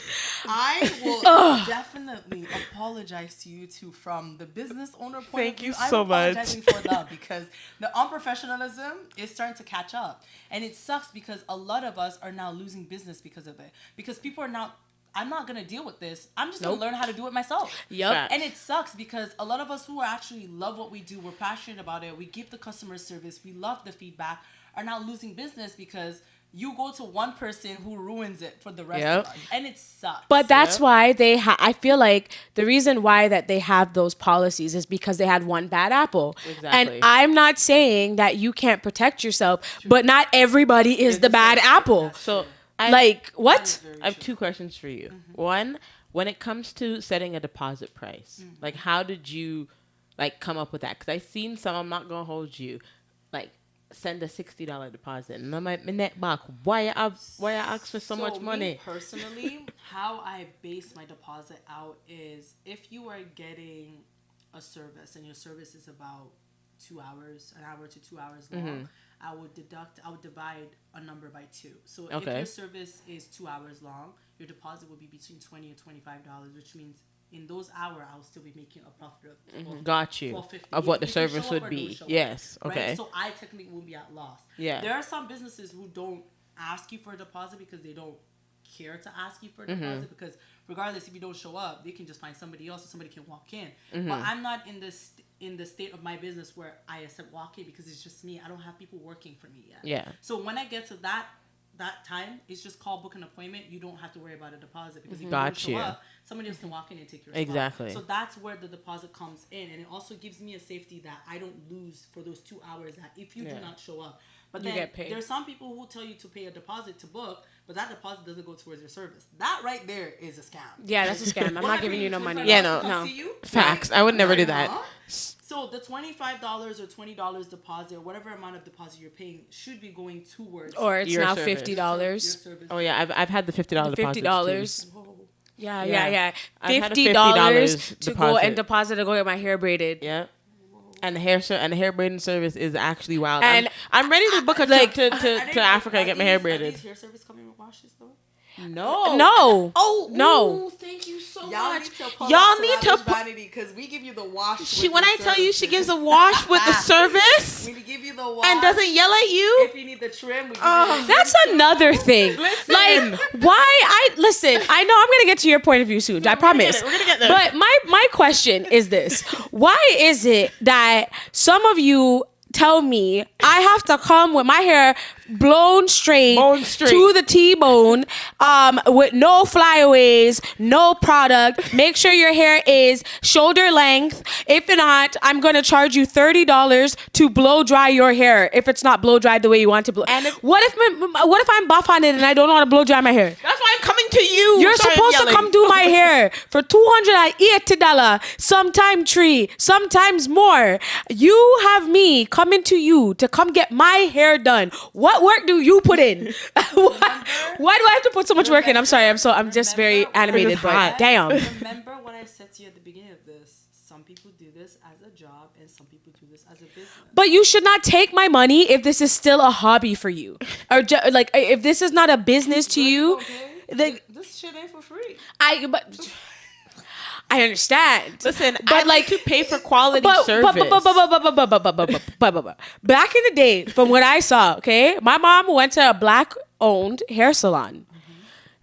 I will definitely apologize to you two from the business owner point Thank of view. you I'm so much. apologizing for that because the unprofessionalism is starting to catch up. And it sucks because a lot of us are now losing business because of it. Because people are not, I'm not going to deal with this. I'm just going to learn how to do it myself. Yup. And it sucks because a lot of us who actually love what we do, we're passionate about it, we give the customer service, we love the feedback, are now losing business because you go to one person who ruins it for the rest of us. And it sucks. but that's why I feel like the reason why that they have those policies is because they had one bad apple. Exactly. And I'm not saying that you can't protect yourself, but not everybody is the bad apple. So Like, what? I have two questions for you. One, when it comes to setting a deposit price, like how did you like come up with that? Because I've seen some. I'm not gonna hold you. Like send a $60 deposit, and I'm like, my neck back. Why you ask for so much money? Me personally, how I base my deposit out is if you are getting a service and your service is about 2 hours, an hour to 2 hours long, I would divide a number by 2. So if your service is 2 hours long, your deposit will be between $20 and $25, which means in those hours I'll still be making a profit of Got you. Of what the service would be. Yes. Okay. Right? So I technically won't be at loss. Yeah. There are some businesses who don't ask you for a deposit because they don't care to ask you for a deposit, because regardless, if you don't show up, they can just find somebody else, or somebody can walk in. But I'm not in the state of my business where I accept walk-in, because it's just me. I don't have people working for me yet. Yeah. So when I get to that time, it's just call, book an appointment. You don't have to worry about a deposit, because if you don't show up, somebody else can walk in and take your spot. Exactly. So that's where the deposit comes in, and it also gives me a safety that I don't lose for those 2 hours that if you do not show up. But then there's some people who tell you to pay a deposit to book, but that deposit doesn't go towards your service. That right there is a scam. Yeah, that's a scam. I'm not giving you no money. Yeah, no. Facts. I would never do that. So the $25 or $20 deposit, or whatever amount of deposit you're paying, should be going towards. Or it's your now service. $50. Oh yeah, I've had the $50 deposit. $50. Yeah. I've had a $50 to go deposit. and deposit to go get my hair braided. Yeah. And the hair braiding service is actually wild. And I'm ready to book a trip to Africa and get my hair braided. Are these hair service coming with washes though? No. Oh no. Thank you so Y'all much. need to pull Y'all up need to vanity, because we give you the wash. when I tell you she gives a wash with the service we give you the wash and doesn't yell at you. If you need the trim, we give you the That's another thing. Like, why I know I'm gonna get to your point of view soon. I promise. We're gonna get there. But my question is this: why is it that some of you tell me I have to come with my hair blown straight to the T-bone, with no flyaways, no product? Make sure your hair is shoulder length. If not, I'm gonna charge you $30 to blow dry your hair if it's not blow dried the way you want to blow. And what if I'm buff on it and I don't want to blow dry my hair? That's why I'm coming to you. You're supposed to come do my hair for $280, sometime $3, sometimes more. You have me coming to you to come get my hair done. What work do you put in? Why do I have to put so much work in? I'm sorry. I'm just very animated, but damn. Remember what I said to you at the beginning of this? Some people do this as a job and some people do this as a business. But you should not take my money if this is still a hobby for you, or like if this is not a business to you. Okay. This shit ain't for free. I understand. Listen, but like to pay for quality service. Back in the day, from what I saw, okay, my mom went to a black-owned hair salon.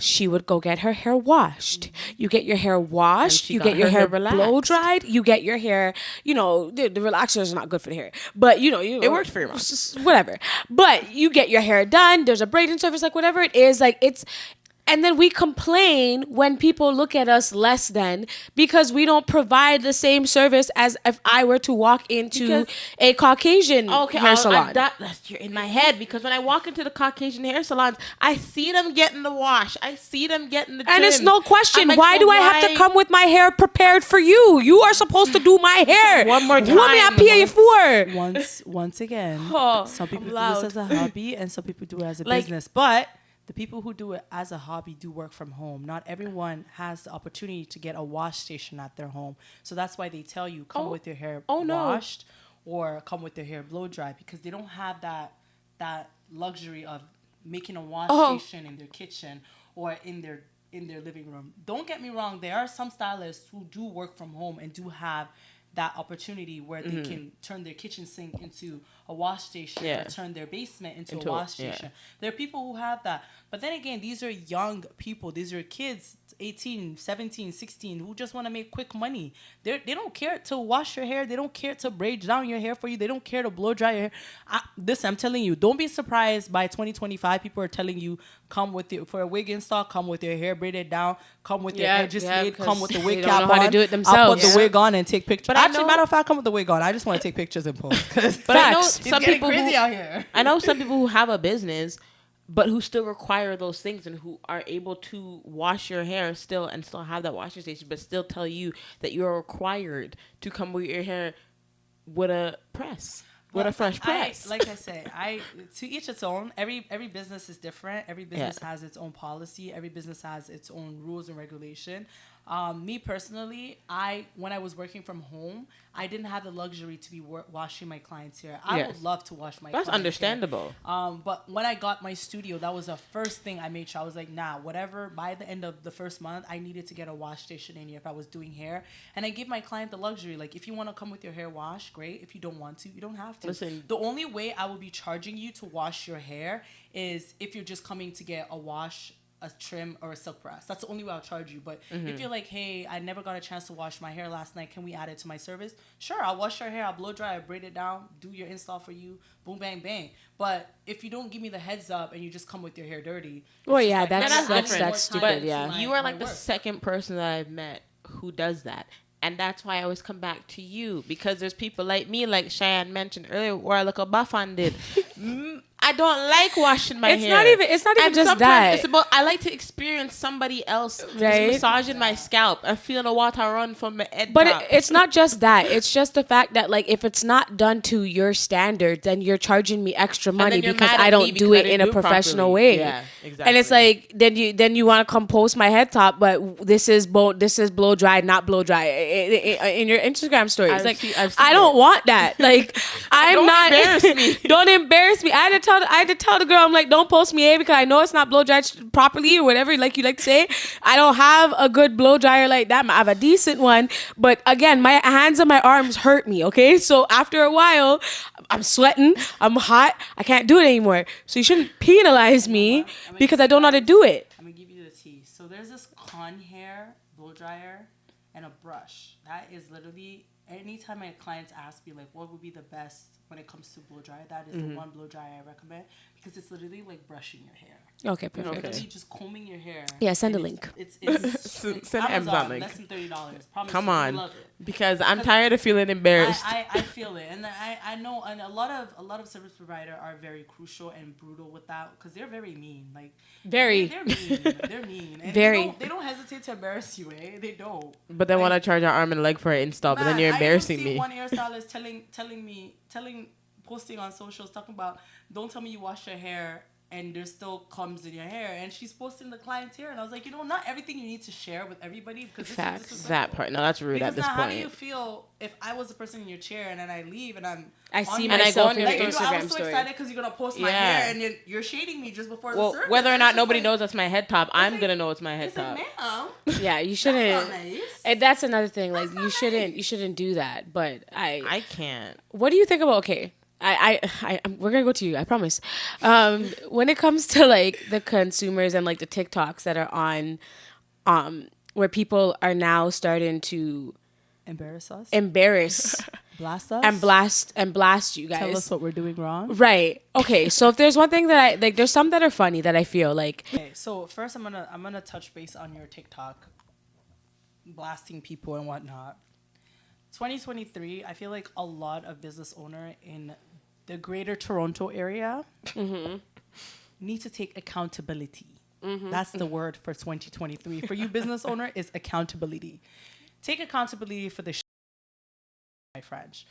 She would go get her hair washed. You get your hair washed. You get your hair blow dried. You get your hair, the relaxer is not good for the hair. But, it works for your mom. Whatever. But you get your hair done. There's a braiding service, like whatever it is. Like it's... And then we complain when people look at us less than because we don't provide the same service as if I were to walk into a Caucasian hair salon. You're in my head, because when I walk into the Caucasian hair salons, I see them getting the wash. I see them getting the trim. And it's no question. Like, why do I have to come with my hair prepared for you? You are supposed to do my hair. One more time. What me I pay you for? Once again, some people do loud. this as a hobby and some people do it as a business. But the people who do it as a hobby do work from home. Not everyone has the opportunity to get a wash station at their home. So that's why they tell you come with your hair washed or come with your hair blow dried, because they don't have that luxury of making a wash station in their kitchen or in their living room. Don't get me wrong, there are some stylists who do work from home and do have that opportunity where they can turn their kitchen sink into a wash station or turn their basement into a wash station. There are people who have that. But then again, these are young people. These are kids, 18, 17, 16, who just want to make quick money. They don't care to wash your hair. They don't care to braid down your hair for you. They don't care to blow dry your hair. I'm telling you, don't be surprised by 2025. People are telling you, come with for a wig install, come with your hair braided down, come with your edges made, come with the wig cap on. How to do it themselves. I'll put the wig on and take pictures. But actually, matter of fact, come with the wig on. I just want to take pictures and post. But I know some people crazy out here. I know some people who have a business, but who still require those things and who are able to wash your hair still and still have that washing station, but still tell you that you are required to come with your hair with a press. with a fresh press. Like I say, to each its own. Every business is different. Every business has its own policy. Every business has its own rules and regulation. Me personally, when I was working from home, I didn't have the luxury to be washing my clients' hair. I would love to wash my. That's understandable. But when I got my studio, that was the first thing I made sure. I was like, nah, whatever. By the end of the first month, I needed to get a wash station in here if I was doing hair, and I give my client the luxury. Like, if you want to come with your hair washed, great. If you don't want to, you don't have to. Listen, the only way I will be charging you to wash your hair is if you're just coming to get a wash, a trim, or a silk press. That's the only way I'll charge you. But if you're like, hey, I never got a chance to wash my hair last night, can we add it to my service? Sure, I'll wash your hair, I'll blow dry, I'll braid it down, do your install for you, boom, bang, bang. But if you don't give me the heads up and you just come with your hair dirty, well, yeah, like, that's stupid. Yeah, you are like the second person that I've met who does that. And that's why I always come back to you, because there's people like me, like Cheyenne mentioned earlier, where I look a buff on did. I don't like washing my hair. It's not even just that. It's about, I like to experience somebody else right? massaging my scalp and feeling the water run from my head. But it's not just that. It's just the fact that, like, if it's not done to your standards, then you're charging me extra money because I don't do it in a professional way. Yeah, exactly. And it's like then you want to come post my head top, but this is blow dry, not blow dry in your Instagram stories. I don't want that. Like, I'm not. Embarrass me. Don't embarrass me. I had to tell the girl, I'm like, don't post me, because I know it's not blow dried properly or whatever, like you like to say. I don't have a good blow dryer like that. I have a decent one, but again, my hands and my arms hurt me. Okay, so after a while, I'm sweating, I'm hot, I can't do it anymore. So you shouldn't penalize me because I don't know how to do it. I'm gonna give you the tea. So there's this con hair blow dryer and a brush. That is literally, anytime my clients ask me, like, what would be the best when it comes to blow dryer, that is the one blow dryer I recommend, because it's literally like brushing your hair. Okay, perfect. Literally just combing your hair. Yeah, send a link. It's send an Amazon link. Less than $30. Promise. Come you, on, love it. because I'm tired of feeling embarrassed. I feel it, and I know, and a lot of service provider are very crucial and brutal with that, because they're very mean. Like, very. They're mean. They're mean. And very. They don't hesitate to embarrass you. They don't. But then want to charge an arm and a leg for an install, but then you're embarrassing me. One hairstylist posting on socials talking about, don't tell me you wash your hair and there still comes in your hair, and she's posting the client's hair, and I was like, not everything you need to share with everybody, because this is that part. No, that's rude because at this now, point. how do you feel if I was the person in your chair and then I leave and I see myself in your like, Instagram I was so story. excited because you're gonna post my hair and you're shading me just before the service. Whether or not It's nobody like, knows that's my head top, I'm gonna know it's my head it's top. like, ma'am, Yeah, you shouldn't. that's not nice. And that's another thing. Like, That's you not shouldn't do that. But I can't. what do you think about? Okay, we're gonna go to you. I promise. When it comes to like the consumers and like the TikToks that are on, where people are now starting to embarrass us, blast us, and blast you guys. tell us what we're doing wrong. Right. Okay. So if there's one thing that I like, there's some that are funny that I feel like. Okay, so first I'm gonna touch base on your TikTok blasting people and whatnot. 2023, I feel like a lot of business owner in the greater Toronto area need to take accountability. That's the word for 2023. For you business owner, is accountability. Take accountability for the my French.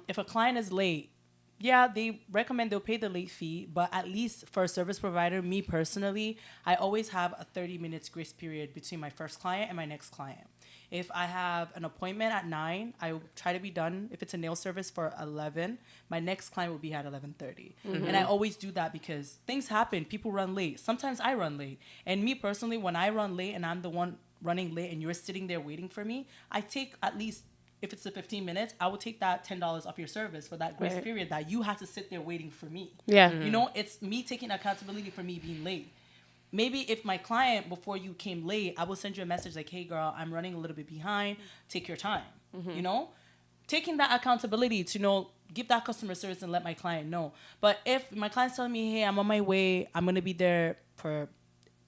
If a client is late, yeah, they recommend they'll pay the late fee, but at least for a service provider, me personally, I always have a 30 minutes grace period between my first client and my next client. If I have an appointment at 9, I try to be done. If it's a nail service for 11, my next client will be at 11:30. And I always do that because things happen. People run late. Sometimes I run late. And me personally, when I run late and I'm the one running late and you're sitting there waiting for me, I take at least, if it's the 15 minutes, I will take that $10 off your service for that grace period that you had to sit there waiting for me. Yeah. It's me taking accountability for me being late. Maybe if my client, before you came late, I will send you a message like, hey, girl, I'm running a little bit behind. Take your time. Taking that accountability to give that customer service and let my client know. But if my client's telling me, hey, I'm on my way, I'm going to be there for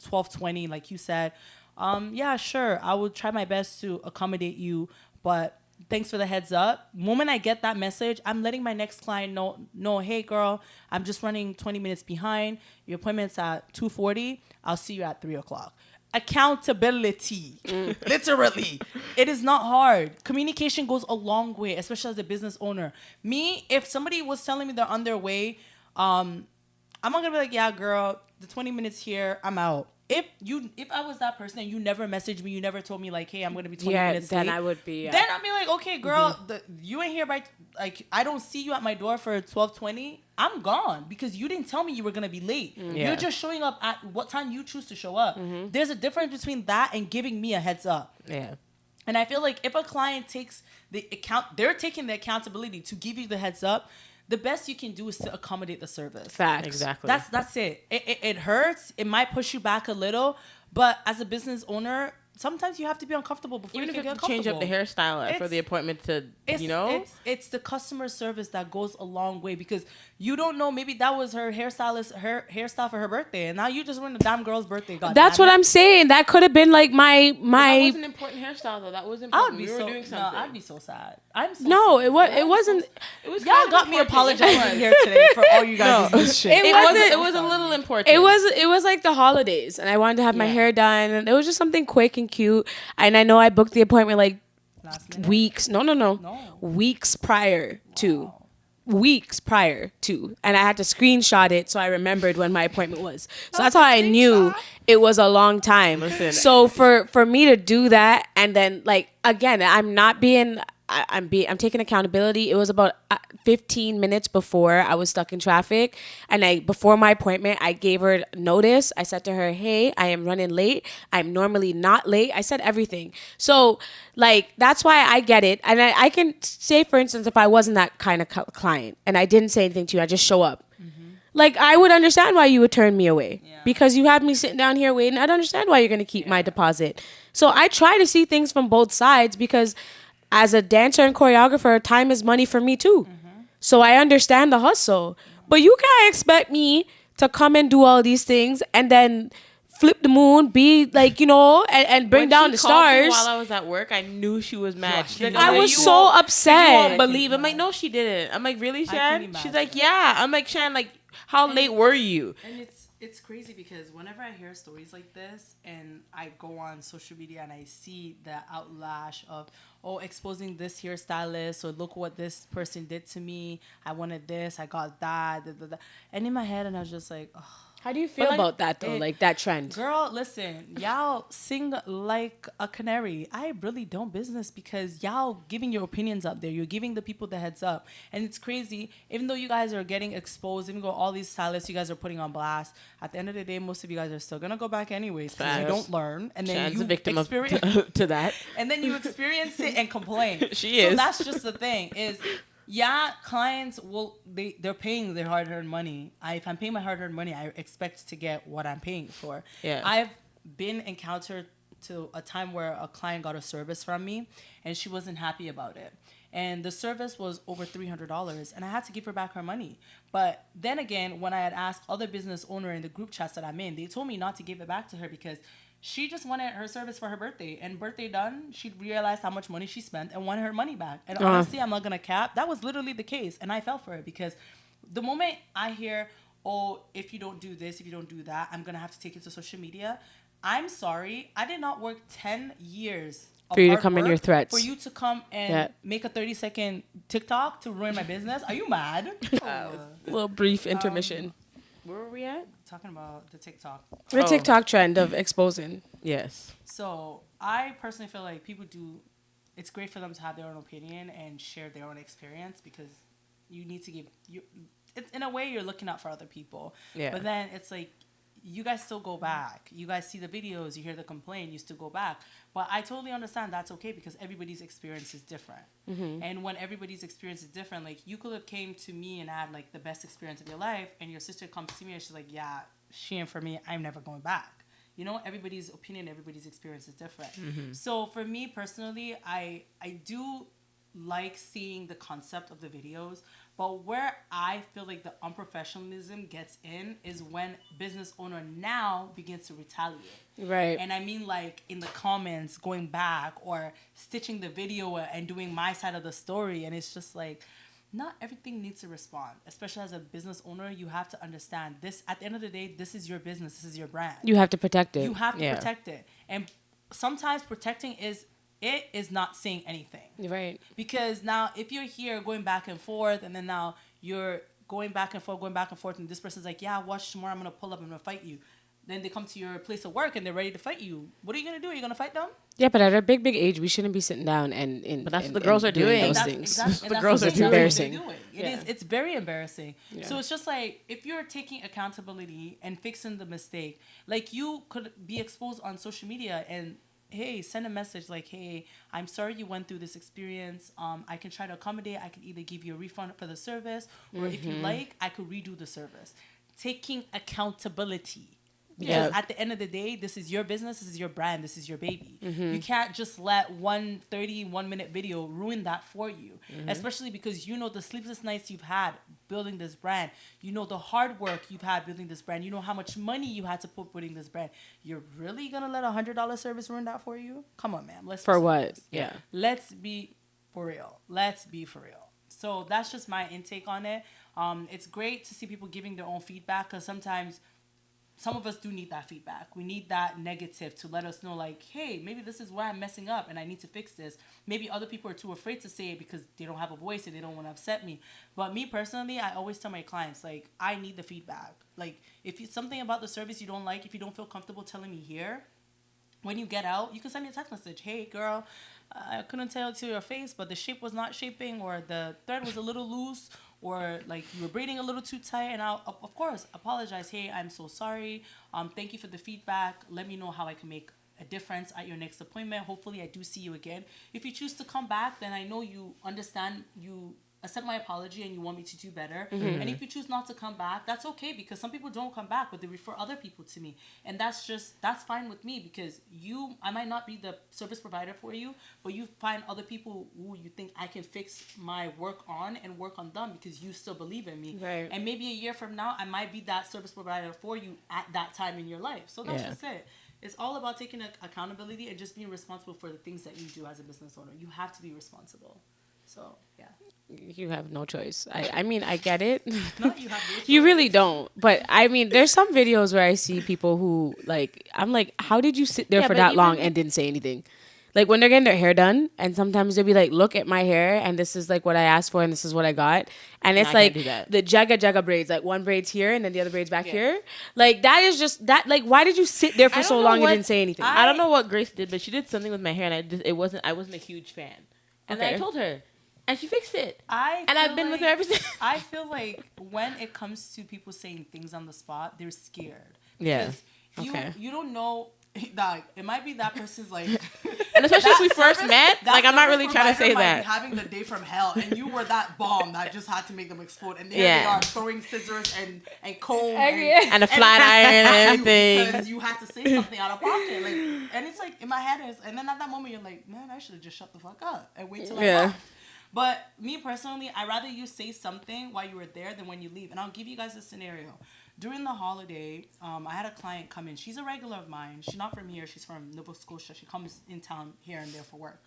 12:20, like you said, yeah, sure, I will try my best to accommodate you, but thanks for the heads up. Moment I get that message, I'm letting my next client know, hey, girl, I'm just running 20 minutes behind. Your appointment's at 2:40. I'll see you at 3 o'clock. accountability. Literally. It is not hard. Communication goes a long way, especially as a business owner. Me, if somebody was telling me they're on their way, I'm not gonna be like, yeah, girl, the 20 minutes here, I'm out. If I was that person and you never messaged me, you never told me like, hey, I'm gonna be 20 minutes then late. I would be. Then I'd be like, okay, girl, you ain't here by like I don't see you at my door for 12:20. I'm gone because you didn't tell me you were gonna be late. Yeah. You're just showing up at what time you choose to show up. There's a difference between that and giving me a heads up. Yeah. And I feel like if a client takes they're taking the accountability to give you the heads up. The best you can do is to accommodate the service. Facts. Exactly. That's it. It hurts. It might push you back a little, but as a business owner, sometimes you have to be uncomfortable before Even you if can you get have to change up the comfortable. hairstyle for the appointment to, It's the customer service that goes a long way because you don't know, maybe that was her hairstyle for her birthday, and now you just ruined the damn girl's birthday. God That's damn what it. I'm saying. That could have been like That my. was an important hairstyle, though. That was I important. would be We were so. doing No, something. I'd be so sad. I'm so No, sad. it wasn't. It was Y'all kind of got me important. apologizing here today for all you guys' shit. It wasn't- It was a little important. It was like the holidays, and I wanted to have my Yeah. hair done, and it was just something quick and cute. And I know I booked the appointment like Last minute? weeks. No. Weeks prior to. Weeks prior to, and I had to screenshot it so I remembered when my appointment was. So that's how I knew it was a long time. Listen. So for me to do that, and then like again, I'm not being. I'm taking accountability. It was about 15 minutes before I was stuck in traffic, and before my appointment, I gave her notice. I said to her, "Hey, I am running late. I'm normally not late." I said everything. So like that's why I get it, and I can say, for instance, if I wasn't that kind of client and I didn't say anything to you, I just show up. Like, I would understand why you would turn me away because you have me sitting down here waiting. I'd understand why you're going to keep my deposit. So I try to see things from both sides because as a dancer and choreographer, time is money for me too. So I understand the hustle. But you can't expect me to come and do all these things and then flip the moon, be like, and bring When down she the called me stars. while I was at work, I knew she was mad. She's like, I "Oh, was you so won't- upset. You won't believe. I'm like, no, she didn't. I'm like, really, Shan? imagine. She's like, yeah. I'm like, Shan, like, how late were you? And it's crazy because whenever I hear stories like this and I go on social media and I see the outlash of, exposing this hairstylist, or look what this person did to me. I wanted this, I got that. And in my head, and I was just like, oh. How do you feel about that, though? Like, that trend? Girl, listen, y'all sing like a canary. I really don't business because y'all giving your opinions up there. You're giving the people the heads up. And it's crazy. Even though you guys are getting exposed, even though all these stylists you guys are putting on blast, at the end of the day, most of you guys are still going to go back anyways because you don't learn. And then Shan's you a victim experience to that. and then you experience it and complain. She is. So that's just the thing is, clients they're paying their hard-earned money. If I'm paying my hard-earned money, I expect to get what I'm paying for. Yeah. I've been encountered to a time where a client got a service from me and she wasn't happy about it. And the service was over $300 and I had to give her back her money. But then again, when I had asked other business owner in the group chats that I'm in, they told me not to give it back to her because she just wanted her service for her birthday. And birthday done, she realized how much money she spent and wanted her money back. And honestly, I'm not going to cap. That was literally the case. And I fell for it because the moment I hear, if you don't do this, if you don't do that, I'm going to have to take it to social media. I'm sorry. I did not work 10 years of For you to hard come in work your threats. For you to come and make a 30-second TikTok to ruin my business. Are you mad? Little brief intermission. Where were we at? Talking about the TikTok. The TikTok trend of exposing. Yes. So I personally feel like people do. It's great for them to have their own opinion and share their own experience because you need to give you. It's in a way you're looking out for other people. Yeah. But then it's like you guys still go back. You guys see the videos, you hear the complaint, you still go back. But I totally understand that's okay because everybody's experience is different. And when everybody's experience is different, like you could have came to me and had like the best experience of your life, and your sister comes to me and she's like, yeah, she ain't for me. I'm never going back. You know, everybody's opinion, everybody's experience is different. So for me personally, I do like seeing the concept of the videos, but where I feel like the unprofessionalism gets in is when business owner now begins to retaliate. Right. And I mean like in the comments going back or stitching the video and doing my side of the story, and it's just like not everything needs to respond. Especially as a business owner, you have to understand this. At the end of the day, this is your business. This is your brand. You have to protect it. You have to protect it. And sometimes protecting is not saying anything. Right. Because now if you're here going back and forth, and then now you're going back and forth, and this person's like, yeah, watch tomorrow, I'm going to pull up, I'm going to fight you. Then they come to your place of work and they're ready to fight you. What are you going to do? Are you going to fight them? Yeah, but at our big age, we shouldn't be sitting down and but that's what the girls are doing. Those That's things. exactly, The girls are that's doing. Embarrassing. It is. It's very embarrassing. So it's just like, if you're taking accountability and fixing the mistake, like you could be exposed on social media and, hey, send a message like, hey, I'm sorry you went through this experience. I can try to accommodate. I can either give you a refund for the service, or if you like, I could redo the service. Taking accountability. Because at the end of the day, this is your business, this is your brand, this is your baby. You can't just let 1 minute video ruin that for you. Especially because you know the sleepless nights you've had building this brand. You know the hard work you've had building this brand. You know how much money you had to put building this brand. You're really going to let $100 service ruin that for you? Come on, man. For what? Yeah. Let's be for real. Let's be for real. So that's just my intake on it. It's great to see people giving their own feedback, because sometimes some of us do need that feedback. We need that negative to let us know, like, hey, maybe this is where I'm messing up and I need to fix this. Maybe other people are too afraid to say it because they don't have a voice and they don't want to upset me. But me personally, I always tell my clients, like, I need the feedback. Like, if it's something about the service you don't like, if you don't feel comfortable telling me here, when you get out, you can send me a text message. Hey, girl, I couldn't tell it to your face, but the shape was not shaping, or the thread was a little loose, or like you were braiding a little too tight, and I'll of course apologize. Hey, I'm so sorry. Thank you for the feedback. Let me know how I can make a difference at your next appointment. Hopefully I do see you again. If you choose to come back, then I know you understand, you accept my apology and you want me to do better. And if you choose not to come back, that's okay, because some people don't come back, but they refer other people to me. And that's fine with me, because I might not be the service provider for you, but you find other people who you think I can fix my work on and work on them, because you still believe in me. Right. And maybe a year from now, I might be that service provider for you at that time in your life. So that's just it. It's all about taking accountability and just being responsible for the things that you do as a business owner. You have to be responsible. So, yeah. You have no choice. I mean, I get it. No, you have no choice. You really don't. But I mean, there's some videos where I see people who, like, I'm like, how did you sit there for that long and didn't say anything? Like, when they're getting their hair done, and sometimes they'll be like, look at my hair, and this is like what I asked for, and this is what I got. And it's like the jaga braids, like one braid's here and then the other braid's back here. Like, that is just that. Like, why did you sit there for so long and didn't say anything? I don't know what Grace did, but she did something with my hair, and I wasn't a huge fan. And then I told her, and she fixed it. I've been with her ever since. I feel like when it comes to people saying things on the spot, they're scared. Yeah. Because you don't know. Like, it might be that person's like, and especially if we first met, like, I'm not really trying to say that. Having the day from hell, and you were that bomb that just had to make them explode, and there they are throwing scissors and comb and a flat iron and everything, because you had to say something out of pocket. Like, and it's like in my head and then at that moment you're like, man, I should have just shut the fuck up and wait till I left. But me personally, I'd rather you say something while you were there than when you leave. And I'll give you guys a scenario. During the holiday, I had a client come in. She's a regular of mine. She's not from here. She's from Nova Scotia. She comes in town here and there for work.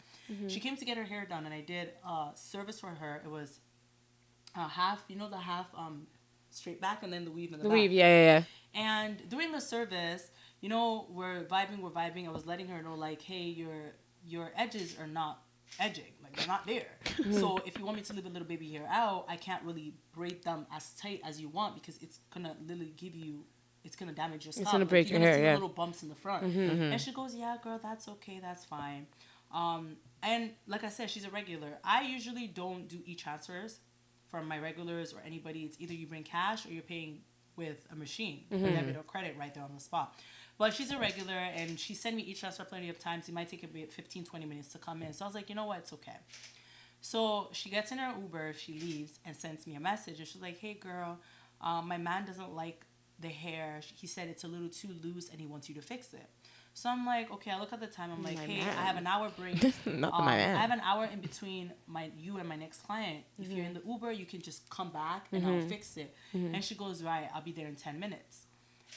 She came to get her hair done, and I did a service for her. It was half, the half straight back, and then the weave in the back. The weave, yeah. And during the service, we're vibing. I was letting her know, like, hey, your edges are not edging, like, they're not there. So if you want me to leave a little baby hair out, I can't really braid them as tight as you want, because it's gonna literally it's gonna damage your scalp. It's gonna break your hair, little bumps in the front. And she goes, yeah, girl, that's okay, that's fine. And like I said, she's a regular. I usually don't do e-transfers from my regulars or anybody. It's either you bring cash or you're paying with a machine, debit or credit right there on the spot. But she's a regular, and she sent me e-transfer plenty of times. It might take a bit 15-20 minutes to come in. So I was like, you know what? It's okay. So she gets in her Uber, she leaves, and sends me a message. And she's like, hey, girl, my man doesn't like the hair. He said it's a little too loose, and he wants you to fix it. So I'm like, okay, I look at the time. I'm like, hey, I have an hour break. I have an hour in between you and my next client. If you're in the Uber, you can just come back, and I'll fix it. And she goes, right, I'll be there in 10 minutes.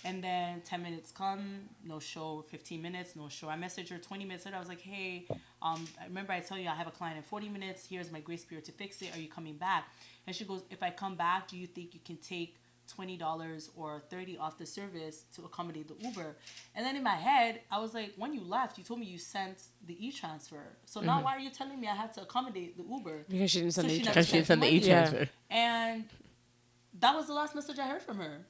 And then 10 minutes come, no show. 15 minutes, no show. I messaged her 20 minutes later. I was like, hey, I remember I tell you I have a client in 40 minutes. Here's my grace period to fix it. Are you coming back? And she goes, if I come back, do you think you can take $20 or $30 off the service to accommodate the Uber? And then in my head, I was like, when you left, you told me you sent the e-transfer. So now why are you telling me I had to accommodate the Uber? Because she didn't send the never Because she sent the money. e-transfer. And that was the last message I heard from her.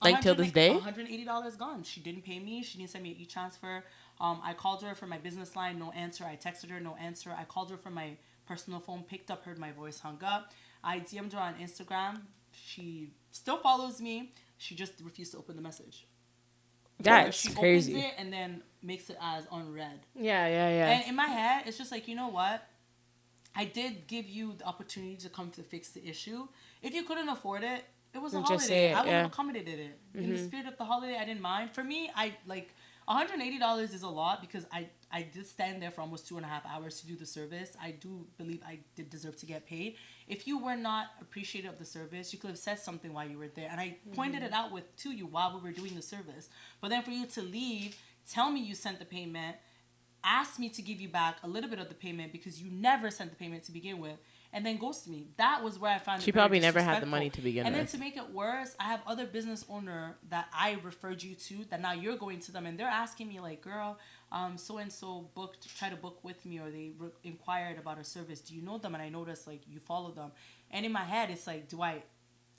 Like till this day? $180 gone. She didn't pay me. She didn't send me an e-transfer. I called her from my business line, no answer. I texted her, no answer. I called her from my personal phone, picked up, heard my voice, hung up. I DM'd her on Instagram. She still follows me. She just refused to open the message. That's she crazy. opens it and then makes it as unread. Yeah. And in my head, it's just like, you know what? I did give you the opportunity to come to fix the issue. If you couldn't afford it, it was a holiday. I would have accommodated it. In the spirit of the holiday, I didn't mind. For me, I like $180 is a lot because I did stand there for almost 2.5 hours to do the service. I do believe I did deserve to get paid. If you were not appreciative of the service, you could have said something while you were there. And I pointed it out to you while we were doing the service. But then for you to leave, tell me you sent the payment, ask me to give you back a little bit of the payment because you never sent the payment to begin with, and then ghost me. That was where I found she probably never had the money to begin with. And then to make it worse, I have other business owner that I referred you to that now you're going to them and they're asking me like, girl, so and so try to book with me, or they inquired about a service. Do you know them? And I noticed like you follow them. And in my head, it's like, do I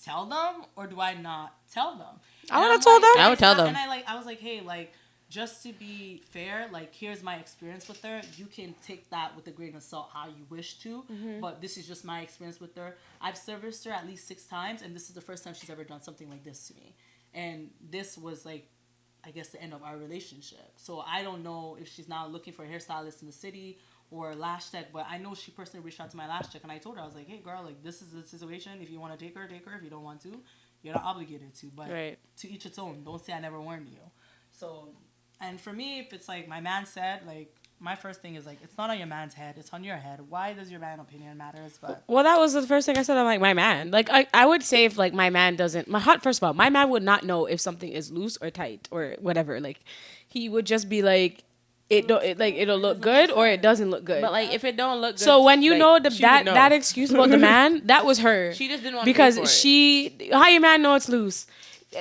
tell them or do I not tell them? I would have told them. I would tell them. And I was like, hey, like, just to be fair, like, here's my experience with her. You can take that with a grain of salt how you wish to, but this is just my experience with her. I've serviced her at least 6 times, and this is the first time she's ever done something like this to me. And this was, like, I guess the end of our relationship. So I don't know if she's now looking for a hairstylist in the city or lash tech, but I know she personally reached out to my lash tech, and I told her, I was like, hey, girl, like, this is the situation. If you want to take her, take her. If you don't want to, you're not obligated to. But to each its own. Don't say I never warned you. So... And for me, if it's like my man said, like, my first thing is like, it's not on your man's head, it's on your head. Why does your man opinion matters? But well, that was the first thing I said. I'm like, my man. Like, I would say if like my man doesn't, first of all, my man would not know if something is loose or tight or whatever. Like, he would just be like, it'll look good or it doesn't look good. But like if it don't look good, so when you like, know that excuse about the man, that was her. She just didn't want because to pay for how your man know it's loose.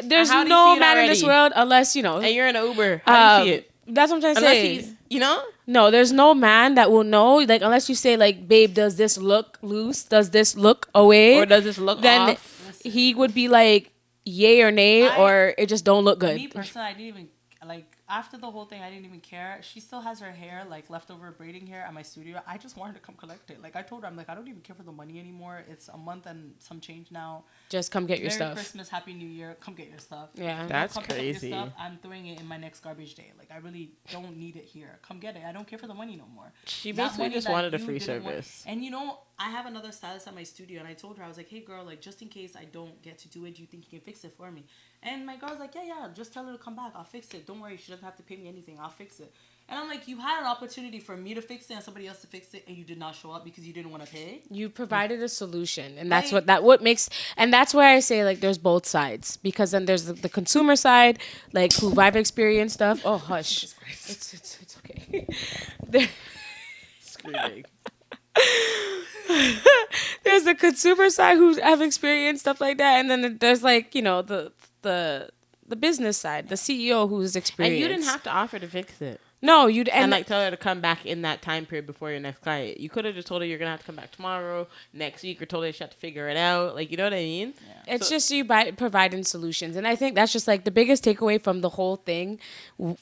There's how do you no see it man in this already? world unless you know. And you're in an Uber. How do you see it? That's what I'm trying to Unless say. he's, you know? No, there's no man that will know. Like, unless you say, like, babe, does this look loose? Does this look away? Or does this look then off? He would be like, yay or nay, or it just don't look good. me personally, I didn't even, like, after the whole thing, I didn't even care. She still has her hair, like, leftover braiding hair at my studio. I just wanted to come collect it. Like, I told her, I'm like, I don't even care for the money anymore. It's a month and some change now. Just come get your Merry stuff. Christmas, Happy New Year. Come get your stuff. Yeah. That's come pick up crazy. your stuff, I'm throwing it in my next garbage day. Like, I really don't need it here. Come get it. I don't care for the money no more. She That basically money just that wanted a you free didn't want- service. And you know, I have another stylist at my studio, and I told her, I was like, hey, girl, like, just in case I don't get to do it, do you think you can fix it for me? And my girl's like, yeah, just tell her to come back. I'll fix it. Don't worry. She doesn't have to pay me anything. I'll fix it. And I'm like, you had an opportunity for me to fix it and somebody else to fix it, and you did not show up because you didn't want to pay. You provided a solution, and that's what makes, and that's where I say like there's both sides, because then there's the consumer side, like who I've experienced stuff. Oh hush, it's okay. Screaming. There's the consumer side who have experienced stuff like that, and then there's like, you know, the business side, the CEO who's experienced. And you didn't have to offer to fix it. No, you'd And like tell her to come back in that time period before your next client. You could have just told her you're gonna have to come back tomorrow, next week, or told her she had to figure it out. Like, you know what I mean? Yeah. It's just you providing solutions, and I think that's just like the biggest takeaway from the whole thing,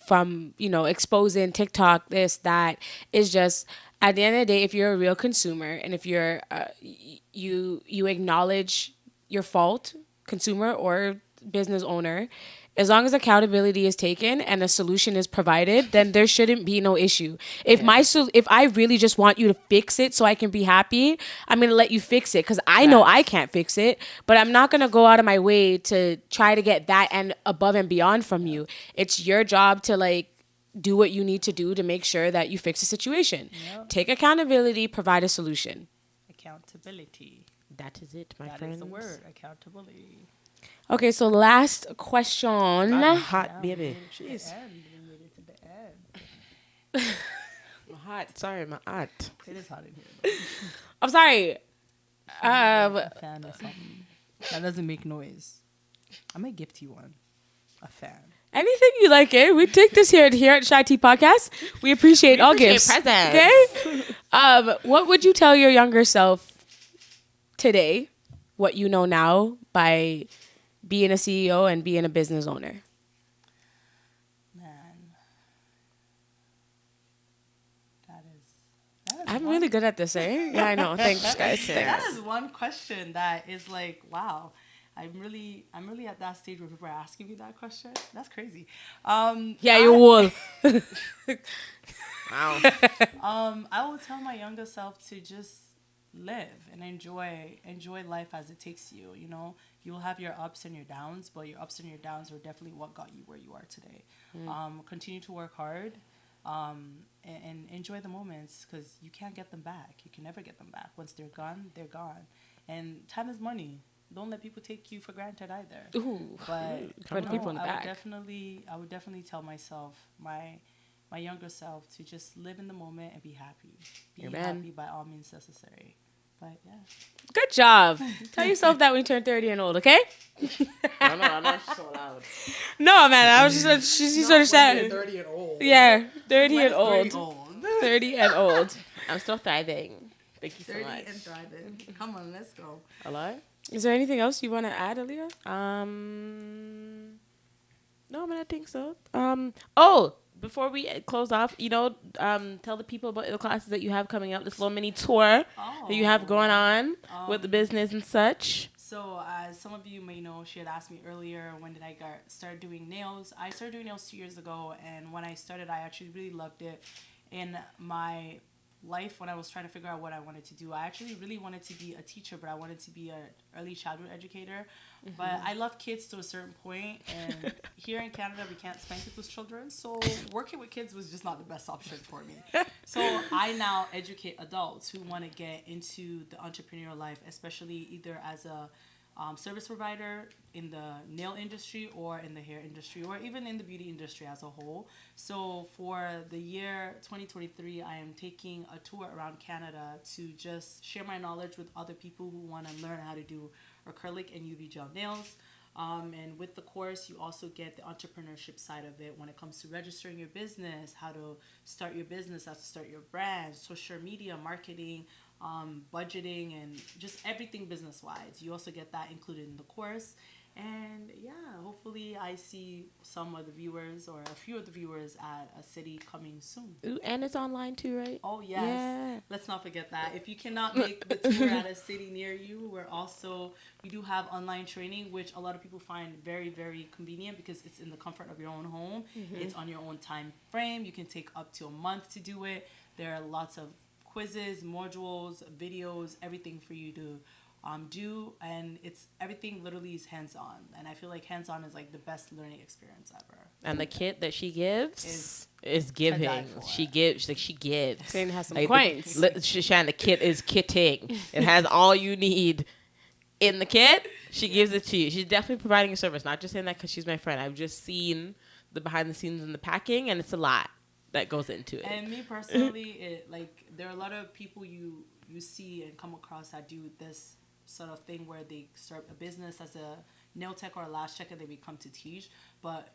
from, you know, exposing TikTok, this, that, is just at the end of the day, if you're a real consumer and if you're you acknowledge your fault, consumer or business owner, as long as accountability is taken and a solution is provided, then there shouldn't be no issue. If if I really just want you to fix it so I can be happy, I'm going to let you fix it because I know I can't fix it, but I'm not going to go out of my way to try to get that and above and beyond from you. It's your job to like do what you need to do to make sure that you fix the situation. Yep. Take accountability, provide a solution. Accountability. That is it, my That friends. is the word, accountability. Okay, so last question. I'm hot, Yeah, baby. we made it to the Jeez. end. We made it to the end. I'm hot. Sorry, my hot. It is hot in here, though. I'm sorry. A fan or something. That doesn't make noise. I might gift you one. A fan. Anything you like, we take this here at CheyTea Podcast. We appreciate all gifts. presents. Okay. What would you tell your younger self today? What you know now by being a CEO and being a business owner. Man. That is I'm really good at this, eh? Yeah, I know. Thanks, guys. That Thanks. is one question that is like, wow. I'm really at that stage where people are asking me that question. That's crazy. Yeah, you will. Wow. I will tell my younger self to just live and enjoy life as it takes you. You know, you'll have your ups and your downs, but your ups and your downs are definitely what got you where you are today. Continue to work hard, and enjoy the moments because you can't get them back. You can never get them back. Once they're gone, they're gone. And time is money. Don't let people take you for granted either. Ooh. But Put people in the back. I would definitely tell myself, my younger self, to just live in the moment and be happy. Be happy by all means necessary. But yeah. Good job. Tell yourself that when you turn 30 and old, okay? I'm not so loud. No, man. I was just, she's sort of sad. 30 and old. Yeah, 30 and Let's old. 30 30 and old. I'm still thriving. Thank you so 30 much. and thriving. Come on, let's go. Hello? Is there anything else you want to add, Aaliyah? No, I think so. Oh, before we close off, tell the people about the classes that you have coming up, this little mini tour that you have going on with the business and such. So, as some of you may know, she had asked me earlier, when did I start doing nails? I started doing nails 2 years ago, and when I started, I actually really loved it. In my life, when I was trying to figure out what I wanted to do, I actually really wanted to be a teacher, but I wanted to be an early childhood educator. But I love kids to a certain point, and here in Canada, we can't spank people's children, so working with kids was just not the best option for me. So I now educate adults who want to get into the entrepreneurial life, especially either as a service provider in the nail industry or in the hair industry or even in the beauty industry as a whole. So for the year 2023, I am taking a tour around Canada to just share my knowledge with other people who want to learn how to do acrylic and UV gel nails. And with the course, you also get the entrepreneurship side of it when it comes to registering your business, how to start your business, how to start your brand, social media, marketing, budgeting, and just everything business-wise. You also get that included in the course. And yeah, hopefully I see some of the viewers or a few of the viewers at a city coming soon. Ooh, and it's online too, right? Oh, yes. Yeah. Let's not forget that. If you cannot make the tour at a city near you, we do have online training, which a lot of people find very, very convenient because it's in the comfort of your own home. It's on your own time frame. You can take up to a month to do it. There are lots of quizzes, modules, videos, everything for you to do, and it's everything literally is hands-on, and I feel like hands-on is like the best learning experience ever. And the kit that she gives is giving. She gives. Shane has some like coins. Shane, the kit is kitting. It has all you need in the kit. She gives it to you. She's definitely providing a service. Not just saying that because she's my friend. I've just seen the behind the scenes and the packing, and it's a lot that goes into it. And me personally, there are a lot of people you see and come across that do this sort of thing where they start a business as a nail tech or a lash tech and they become to teach. But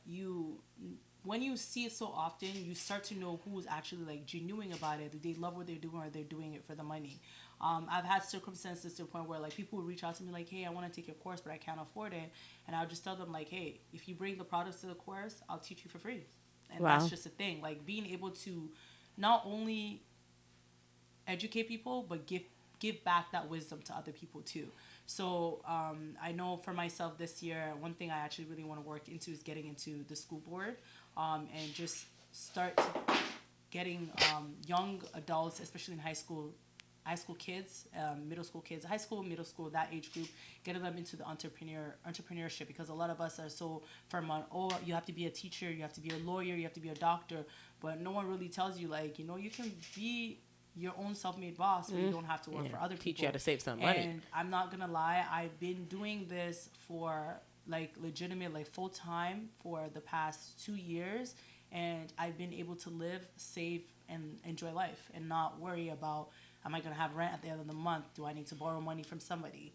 when you see it so often, you start to know who's actually like genuine about it. Do they love what they're doing or they're doing it for the money? I've had circumstances to the point where like people would reach out to me like, hey, I want to take your course, but I can't afford it. And I'll just tell them like, hey, if you bring the products to the course, I'll teach you for free. And that's just a thing. Like being able to not only educate people, but give back that wisdom to other people too. So I know for myself this year, one thing I actually really want to work into is getting into the school board, and just start getting young adults, especially in high school kids, middle school kids, high school, middle school, that age group, getting them into the entrepreneurship, because a lot of us are so firm on, oh, you have to be a teacher, you have to be a lawyer, you have to be a doctor, but no one really tells you like, you can be your own self-made boss, where you don't have to work for other people. Teach you how to save some money. And I'm not gonna lie, I've been doing this for like legitimate, like full time for the past 2 years, and I've been able to live, save, and enjoy life, and not worry about, am I gonna have rent at the end of the month? Do I need to borrow money from somebody?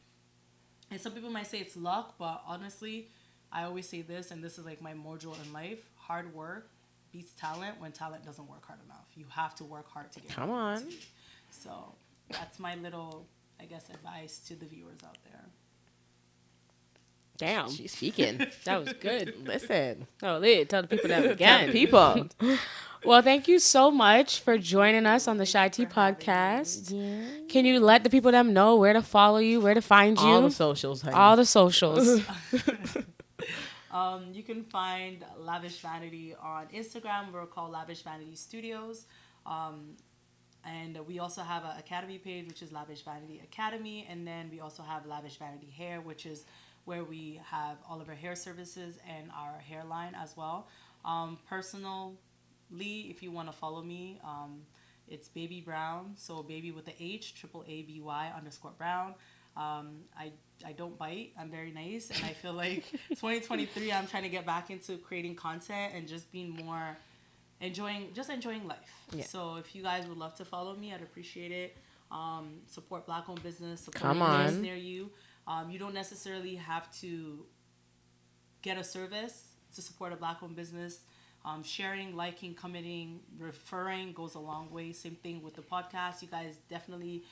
And some people might say it's luck, but honestly, I always say this, and this is like my motto in life: hard work beats talent when talent doesn't work hard enough. You have to work hard to get. Come on. So that's my little, I guess, advice to the viewers out there. Damn. She's speaking. That was good. Listen. Oh, Lee, tell the people that Tell again. people. Well, thank you so much for joining us on the CheyTea podcast. Can you let the people them know where to follow you, where to find you? All the socials, honey. All the socials. You can find Lavish Vanity on Instagram. We're called Lavish Vanity Studios. And we also have an academy page, which is Lavish Vanity Academy. And then we also have Lavish Vanity Hair, which is where we have all of our hair services and our hairline as well. Personally, if you want to follow me, it's Baby Brown. So baby with the H, AABY_Brown. I don't bite. I'm very nice. And I feel like 2023, I'm trying to get back into creating content and just being more enjoying life. Yeah. So if you guys would love to follow me, I'd appreciate it. Support Black-owned business. Support Come business on. near you. You don't necessarily have to get a service to support a Black-owned business. Sharing, liking, commenting, referring goes a long way. Same thing with the podcast. You guys definitely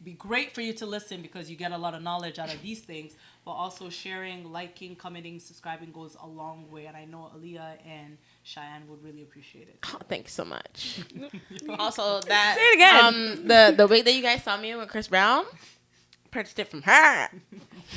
be great for you to listen because you get a lot of knowledge out of these things. But also sharing, liking, commenting, subscribing goes a long way. And I know Aaliyah and Cheyenne would really appreciate it. Oh, thanks so much. Also, that Say it again. The wig that you guys saw me in with Chris Brown, purchased it from her.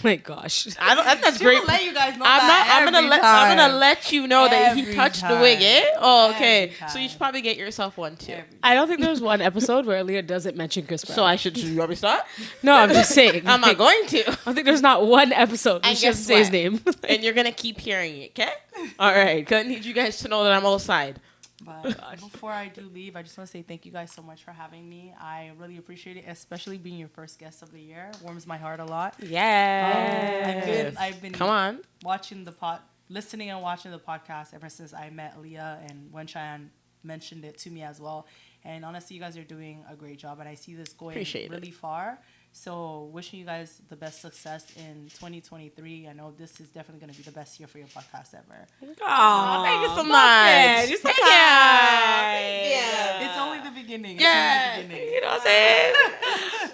My gosh. I don't. That's She great. will let you guys know I'm that gonna every let. time. I'm gonna let you know that he Every touched the wig. time. Eh? Oh, okay. Every So you time. should probably get yourself one too. I don't think there's one episode where Aaliyah doesn't mention Chris Brown. So I should. You want me to start? No, I'm just saying. I'm not going to. I don't think there's not one episode where And she doesn't guess say his what? name. And you're gonna keep hearing it, okay? All right. Cause I need you guys to know that I'm all side. But before I do leave, I just want to say thank you guys so much for having me. I really appreciate it, especially being your first guest of the year. Warms my heart a lot. Yeah. I've been Come on. watching listening and watching the podcast ever since I met Aaliyah and when Cheyenne mentioned it to me as well. And honestly, you guys are doing a great job, and I see this going Appreciate really far. So wishing you guys the best success in 2023. I know this is definitely going to be the best year for your podcast ever. Aw, Thank you so love much. it. You're so Thank kind. you. It's only the beginning. Yeah. It's only the beginning. You know what I'm saying?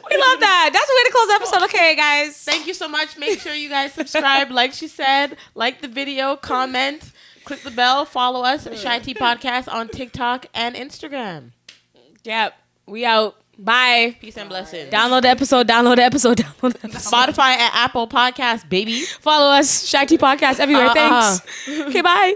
We love that. That's the way to close the episode. Okay, guys. Thank you so much. Make sure you guys subscribe, like she said, like the video, comment, click the bell, follow us at CheyTea Podcast on TikTok and Instagram. Yep. We out. Bye. Peace and blessings. Download the episode. Download the episode. Download the episode. Spotify and Apple Podcast, baby. Follow us. CheyTea Podcast everywhere. Thanks. Okay, bye.